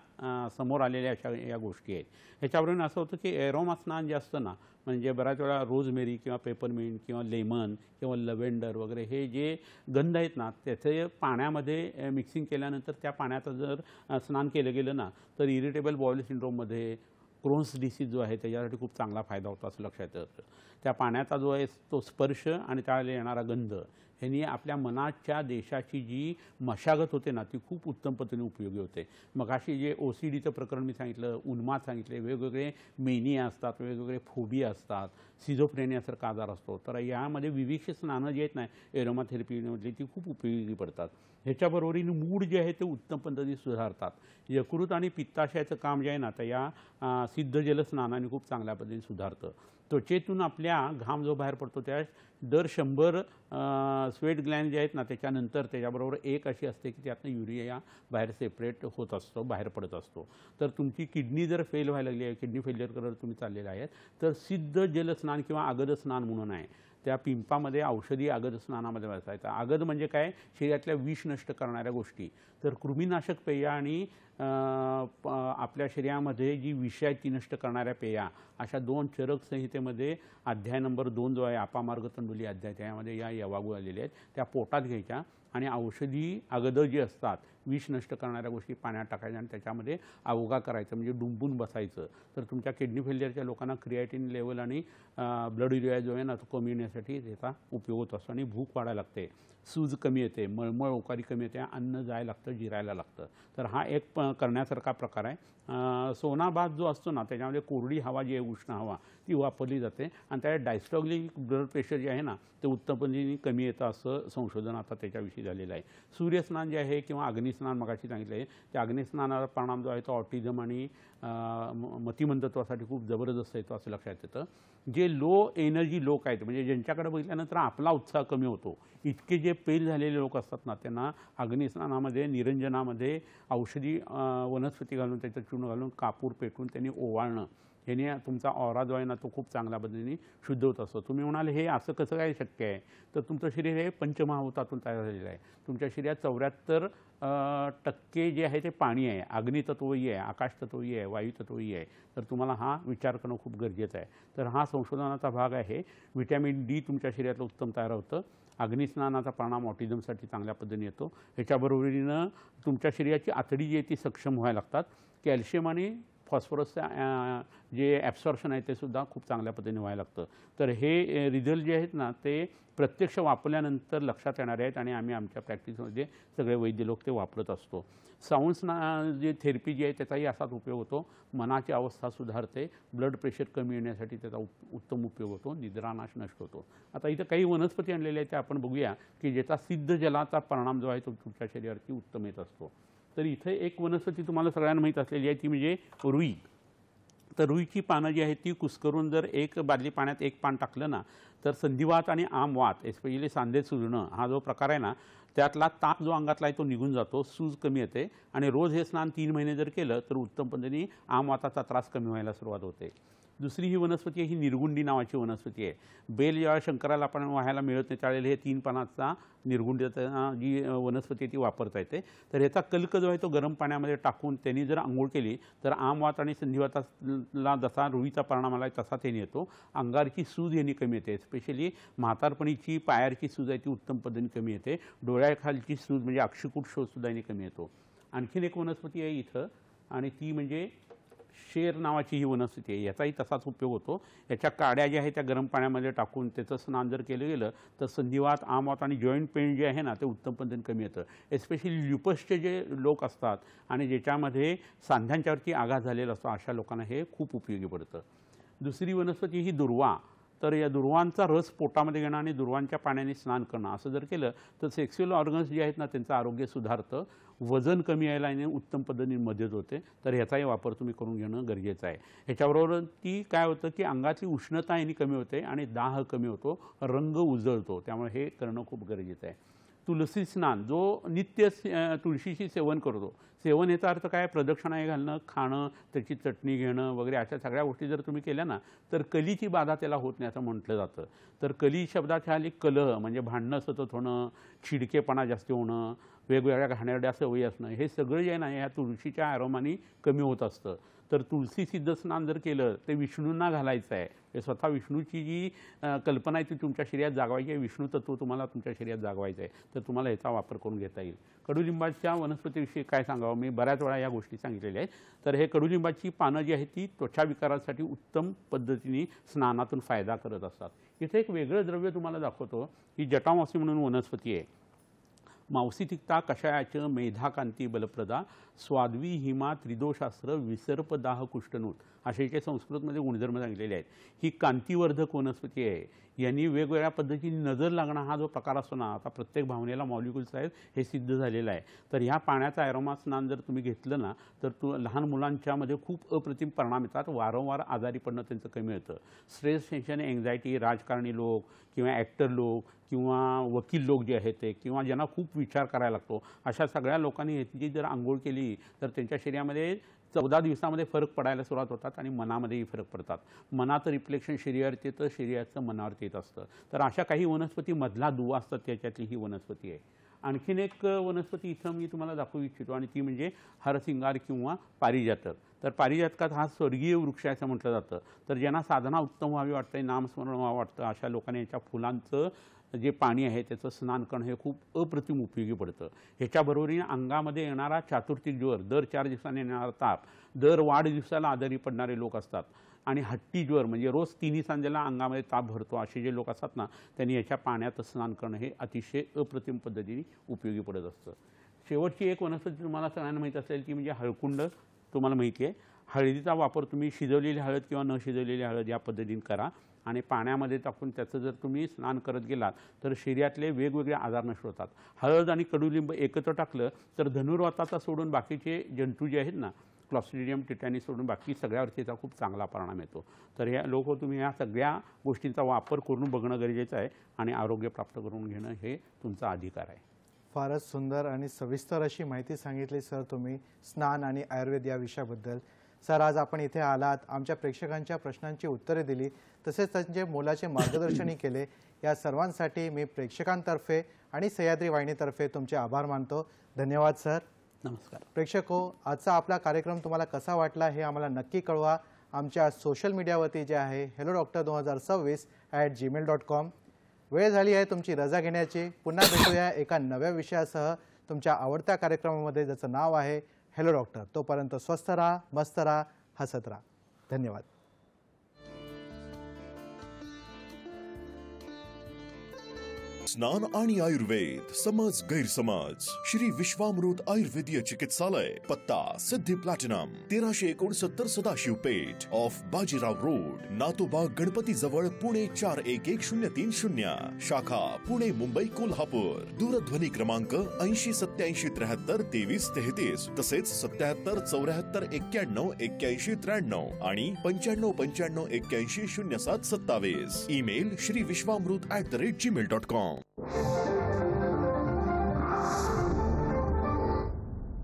समोर आलेल्या अशा या गोष्टी आहेत. ह्याच्यावरून असं होतं की एरोमा स्नान जे असतं ना, म्हणजे बऱ्याच वेळा रोजमेरी किंवा पेपरमिंट किंवा लेमन किंवा लव्हेंडर वगैरे हे जे गंध आहेत ना त्याचे पाण्यामध्ये मिक्सिंग केल्यानंतर त्या पाण्याचं जर स्नान केलं गेलं ना तर इरिटेबल बॉईल सिंड्रोममध्ये, क्रोन्स डिसीज जो आहे त्याच्यासाठी खूप चांगला फायदा होतो असं लक्षात येतं. त्या पाण्याचा जो आहे तो स्पर्श आणि त्यावेळेला येणारा गंध ह्यांनी आपल्या मनाच्या देशाची जी मशागत होते ना ती खूप उत्तम पद्धतीने उपयोगी होते. मग अशी जे OCDचं प्रकरण मी सांगितलं, उन्माद सांगितले, वेगवेगळे मेनिया असतात, वेगवेगळे फोबिया असतात, सिझोफ्रेनियासारखा आजार असतो. तर यामध्ये विविध स्नानं जी आहेत ना एरोमा थेरपीमधली ती खूप उपयोगी पडतात. ह्याच्याबरोबरीने मूड जे आहे ते उत्तम पद्धतीने सुधारतात. यकृत आणि पित्ताशयाचं काम जे आहे ना तर या सिद्ध जल स्नानाने खूप चांगल्या पद्धतीने सुधारतं. त्वचेतून आपल्या घाम जो बाहेर पडतो त्या दर 100 स्वेट ग्लँड जे आहेत ना त्याच्यानंतर त्याच्याबरोबर एक अशी असते की त्यातनं युरिया बाहेर सेपरेट होत असतो, बाहेर पडत असतो. तर तुमची किडनी जर फेल व्हायला लागली आहे, किडनी फेल्युअरकडे तुम्ही चाललेला आहेत, तर सिद्ध जलस्नान किंवा आगद स्नान म्हणून आहे. त्या पिंपामध्ये औषधी आगद स्नानामध्ये बसायचं. आगद म्हणजे काय, शरीरातल्या विष नष्ट करणाऱ्या गोष्टी. तर कृमीनाशक पेय आणि आपल्या शरीरामध्ये जी विष आहे ती नष्ट करणाऱ्या पेया, अशा 2 चरक संहितेमध्ये अध्याय नंबर 2 जो आहे अपामार्ग तंडुली अध्याय, त्यामध्ये या यवागू आलेले आहेत. त्या पोटात घ्यायच्या आणि औषधी आगद जी असतात विष नष्ट करणाऱ्या गोष्टी पाण्यात टाकायच्या आणि त्याच्यामध्ये अवगा करायचं, म्हणजे डुंबून बसायचं. तर तुमच्या किडनी फेल्युअरच्या लोकांना क्रिएटिन लेवल आणि ब्लड युरिया जो आहे ना तो कमी होण्यासाठी त्याचा उपयोग होत असतो. आणि भूक वाढायला लागते, सूज कमी येते, मळमळ ओकारी कमी येते, अन्न जायला लागतं, जिरायला लागतं. तर हा एक करण्यासारखा प्रकार आहे. सोनाबाथ जो असतो ना त्याच्यामध्ये कोरडी हवा जी आहे, उष्ण हवा, ती वापरली जाते आणि त्या डायस्टॉलिक ब्लड प्रेशर जे आहे ना ते उत्तमपणे कमी येतं असं संशोधन आता त्याच्याविषयी झालेलं आहे. सूर्यस्नान जे आहे किंवा अग्निस्नान मगाशी सांगितलं आहे, त्या अग्निस्नानाचा परिणाम जो आहे तो ऑटिझम आणि मतिमंदत्वासाठी खूप जबरदस्त येतो असं लक्षात येतं. जे लो एनर्जी लोक आहेत, म्हणजे ज्यांच्याकडे बघितल्यानंतर आपला उत्साह कमी होतो, इतके जे पेल झालेले लोक असतात ना त्यांना अग्निस्नानामध्ये, निरंजनामध्ये औषधी वनस्पती घालून, त्याच्यात चूर्ण घालून, कापूर पेटून त्यांनी ओवाळणं, याने तुमचा ऑरा जो आहे ना तो खूप चांगल्या पद्धतीने शुद्ध होत असतो. तुम्ही म्हणाल हे असं कसं काय शक्य आहे, तर तुमचं शरीर हे पंचमहाभूतातून तयार झालेलं आहे. तुमच्या शरीरात 74% जे आहे ते पाणी आहे, अग्नितत्वही आहे, आकाशतत्वही आहे, वायुतत्वही आहे. तर तुम्हाला हा विचार करणं खूप गरजेचं आहे. तर हा संशोधनाचा भाग आहे. व्हिटॅमिन डी तुमच्या शरीरातलं उत्तम तयार होतं. अग्निस्नानाचा परिणाम ऑटिझमसाठी चांगल्या पद्धतीने येतो. ह्याच्याबरोबरीनं तुमच्या शरीराची आतडी जी आहे ती सक्षम व्हायला लागतात. कॅल्शियम आणि फॉस्फरसचं जे ॲब्सॉर्प्शन आहे ते सुद्धा खूप चांगल्या पद्धतीने व्हायला लागतं. तर हे रिझल्ट जे आहेत ना ते प्रत्यक्ष वापरल्यानंतर लक्षात येणारे आहेत आणि आम्ही आमच्या प्रॅक्टिसमध्ये सगळे वैद्य लोक ते वापरत असतो. जी थेरपी जी आहे त्याचाही असाच उपयोग होतो. मनाची अवस्था सुधारते, ब्लड प्रेशर कमी येण्यासाठी त्याचा उत्तम उपयोग होतो, निद्रानाश नष्ट होतो. आता इथं काही वनस्पती आणलेल्या आहेत त्या आपण बघूया की ज्याचा सिद्ध जलाचा परिणाम जो आहे तो तुमच्या शरीरावरती उत्तम येत असतो. तर इथे एक वनस्पती तुम्हाला सगळ्यांना माहीत असलेली आहे ती म्हणजे रुई. तर रुईची पानं जी आहेत ती कुस्करून जर 1 बादली पाण्यात 1 पान टाकलं ना तर संधिवात आणि आमवात, एस्पेशली सांधे सुजणं हा जो प्रकार आहे ना त्यातला ताप जो अंगातला आहे तो निघून जातो, सूज कमी येते आणि रोज हे स्नान 3 महिने जर केलं तर उत्तम पद्धतीने आमवाताचा त्रास कमी व्हायला सुरुवात होते. दुसरी ही वनस्पती आहे, ही निर्गुंडी नावाची वनस्पती आहे. बेल जेव्हा शंकराला आपण व्हायला मिळत नाही त्यावेळेला हे 3 पानाचा निर्गुंडीचा जी वनस्पती ती वापरता येते. तर ह्याचा कल्क जो आहे तो गरम पाण्यामध्ये टाकून त्यांनी जर आंघोळ केली तर आमवात आणि संधिवाताला जसा रुईचा परिणाम आला आहे तसा त्याने येतो. अंगारची सूज यांनी कमी येते, स्पेशली म्हातारपणीची पायाची सूज आहे ती उत्तम पद्धतीने कमी येते. डोळ्याखालची सूज म्हणजे अक्षिकूट शोधसुद्धा यांनी कमी येतो. आणखीन एक वनस्पती आहे इथं आणि ती म्हणजे शेर नावाची ही वनस्पती आहे. याचाही तसाच उपयोग होतो. याच्या काड्या ज्या आहेत त्या गरम पाण्यामध्ये टाकून त्याचं स्नान जर केलं गेलं तर संधिवात, आमवात आणि जॉईंट पेन जे आहे ना ते उत्तम पद्धतीने कमी येतं. एस्पेशली ल्युपसचे जे लोक असतात आणि ज्याच्यामध्ये सांध्यांच्यावरती आघात झालेला असतो अशा लोकांना हे खूप उपयोगी पडतं. दुसरी वनस्पती ही दुर्वा. तर या दुर्वांचा रस पोटामध्ये घेणं आणि दुर्वांच्या पाण्याने स्नान करणं असं जर केलं तर सेक्स्युअल ऑर्गन्स जे आहेत ना त्यांचं आरोग्य सुधारतं, वजन कमी यायला आणि उत्तम पद्धतीने मदत होते. तर ह्याचाही वापर तुम्ही करून घेणं गरजेचं आहे. ह्याच्याबरोबर ती काय होतं की अंगाची उष्णता यांनी कमी होते आणि दाह कमी होतो, रंग उजळतो. त्यामुळे हे करणं खूप गरजेचं आहे. तुलसी स्नान, जो नित्य तुळशीची सेवन करतो, सेवन याचा अर्थ काय, प्रदक्षिणा घालणं, खाणं, त्याची चटणी घेणं वगैरे अशा सगळ्या गोष्टी जर तुम्ही केल्या ना तर कलीची बाधा त्याला होत नाही असं म्हटलं जातं. तर कली शब्दाच्या आली कलह म्हणजे भांडणं सतत होणं, चिडकेपणा जास्त होणं, वेगवेगळ्या घाणेरड्या सवयी असणं, हे सगळं जे आहे ना ह्या तुळशीच्या ॲरोमानी कमी होत असतं. तर तुळशी सिद्ध स्नान जर केलं ते विष्णूंना घालायचं आहे. हे स्वतः विष्णूची जी कल्पना आहे ती तुमच्या शरीरात जागवायची आहे, विष्णू तत्व तुम्हाला तुमच्या शरीरात जागवायचं आहे. तर तुम्हाला याचा वापर करून घेता येईल. कडुलिंबाच्या वनस्पतीविषयी काय सांगावं, मी बऱ्याच वेळा या गोष्टी सांगितलेल्या आहेत. तर हे कडुलिंबाची पानं जी आहेत ती त्वचा विकारासाठी उत्तम पद्धतीने स्नानातून फायदा करत असतात. इथे एक वेगळं द्रव्य तुम्हाला दाखवतो. ही जटामासी म्हणून वनस्पती आहे. मावसी तिक्ता कषायाचं मेधाकांती बलप्रदा स्वाद्वी हिमा त्रिदोषास्त्र विसर्पदाह कुष्ठनूत असे जे संस्कृतमध्ये गुणधर्म सांगितलेले आहेत. ही कांतीवर्धक वनस्पती आहे. यांनी वेगवेगळ्या पद्धतीने नजर लागणं हा जो प्रकार असतो ना, आता प्रत्येक भावनेला मॉलिक्युल्स आहेत हे सिद्ध झालेलं आहे. तर ह्या पाण्याचा ॲरोमा स्नान जर तुम्ही घेतलं ना तर लहान मुलांच्यामध्ये खूप अप्रतिम परिणाम येतात. वारंवार आजारी पडणं त्यांचं कमी होतं. स्ट्रेस, टेन्शन, एन्झायटी, राजकारणी लोक किंवा ॲक्टर लोक किंवा वकील लोक जे आहेत ते, किंवा ज्यांना खूप विचार करायला लागतो, अशा सगळ्या लोकांनी ह्याची जर आंघोळ केली तर त्यांच्या शरीरामध्ये 14 दिवसामध्ये फरक पडायला सुरुवात होतात आणि मनामध्येही फरक पडतात. मनाचं रिफ्लेक्शन शरीरावर येतं, शरीराचं मनावरती येत असतं. तर अशा काही वनस्पती मधला दुवा असतात, त्याच्यातली ही वनस्पती आहे. आणखीन एक वनस्पती इथं मी तुम्हाला दाखवू इच्छितो आणि ती म्हणजे हरसिंगार किंवा पारिजातक. तर पारिजातकात हा स्वर्गीय वृक्ष असं म्हटलं जातं. तर ज्यांना साधना उत्तम व्हावी वाटते, नामस्मरण व्हावं वाटतं, अशा लोकांनी याच्या फुलांचं जे पाणी आहे त्याचं स्नान करणं हे खूप अप्रतिम उपयोगी पडतं. ह्याच्याबरोबरीने अंगामध्ये येणारा चातुर्थिक ज्वर, दर 4 दिवसांनी येणारा ताप, दर वाढदिवसाला आजारी पडणारे लोक असतात आणि हट्टी ज्वर म्हणजे रोज 3 सांजेला अंगामध्ये ताप भरतो असे जे लोक असतात ना, त्यांनी याच्या पाण्यात स्नान करणं हे अतिशय अप्रतिम पद्धतीने उपयोगी पडत असतं. शेवटची एक वनस्पती तुम्हाला सगळ्यांना माहीत असेल ती म्हणजे हळकुंड. तुम्हाला माहिती आहे, हळदीचा वापर तुम्ही शिजवलेली हळद किंवा न शिजवलेली हळद या पद्धतीने करा आणि पाण्यामध्ये टाकून त्याचं जर तुम्ही स्नान करत गेलात तर शरीरातले वेगवेगळे आजार नष्ट होतात. हळद आणि कडुलिंब एकत्र टाकलं तर धनुर्वाताचा सोडून बाकीचे जंतू जे आहेत ना, क्लॉस्ट्रिडियम टिटॅनी सोडून बाकी सगळ्यावरती त्याचा खूप चांगला परिणाम येतो. तर ह्या तुम्ही ह्या सगळ्या गोष्टींचा वापर करून बघणं गरजेचं आहे आणि आरोग्य प्राप्त करून घेणं हे तुमचा अधिकार आहे. फारच सुंदर आणि सविस्तर अशी माहिती सांगितली सर तुम्ही स्नान आणि आयुर्वेद या विषयाबद्दल. सर, आज आपण इथे आलात, आमच्या प्रेक्षकांच्या प्रश्नांची उत्तरे दिली, तसेच त्यांचे मोलाचे मार्गदर्शनही केले. या सर्वांसाठी मी प्रेक्षकांतर्फे आणि सह्याद्री वाहिनीतर्फे तुमचे आभार मानतो. धन्यवाद सर. नमस्कार. प्रेक्षको, आजचा आपला कार्यक्रम तुम्हाला कसा वाटला हे आम्हाला नक्की कळवा. आमच्या सोशल मीडियावरती जे आहे hellodoctor2026@gmail.com. वेळ झाली आहे तुमची रजा घेण्याची. पुन्हा भेटूया एका नव्या विषयासह तुमच्या आवडत्या कार्यक्रमामध्ये, ज्याचं नाव आहे हेलो डॉक्टर. तोपर्यंत स्वस्थ राहा, मस्त राहा, हसत राहा. धन्यवाद. स्नान आणि आयुर्वेद, समज गैरसमज. श्री विश्वामृत आयुर्वेदीय चिकित्सालय, पत्ता Siddhi platinum, 1369 Sadashiv Peth, off Bajirao road, Natobag Ganpati जवळ, पुणे 411030. शाखा पुणे, मुंबई, कोल्हापूर. दूरध्वनी क्रमांक 8087732333, तसेच 7774919193 आणि 9595810727. ईमेल श्रीविश्वामृत@gmail.com.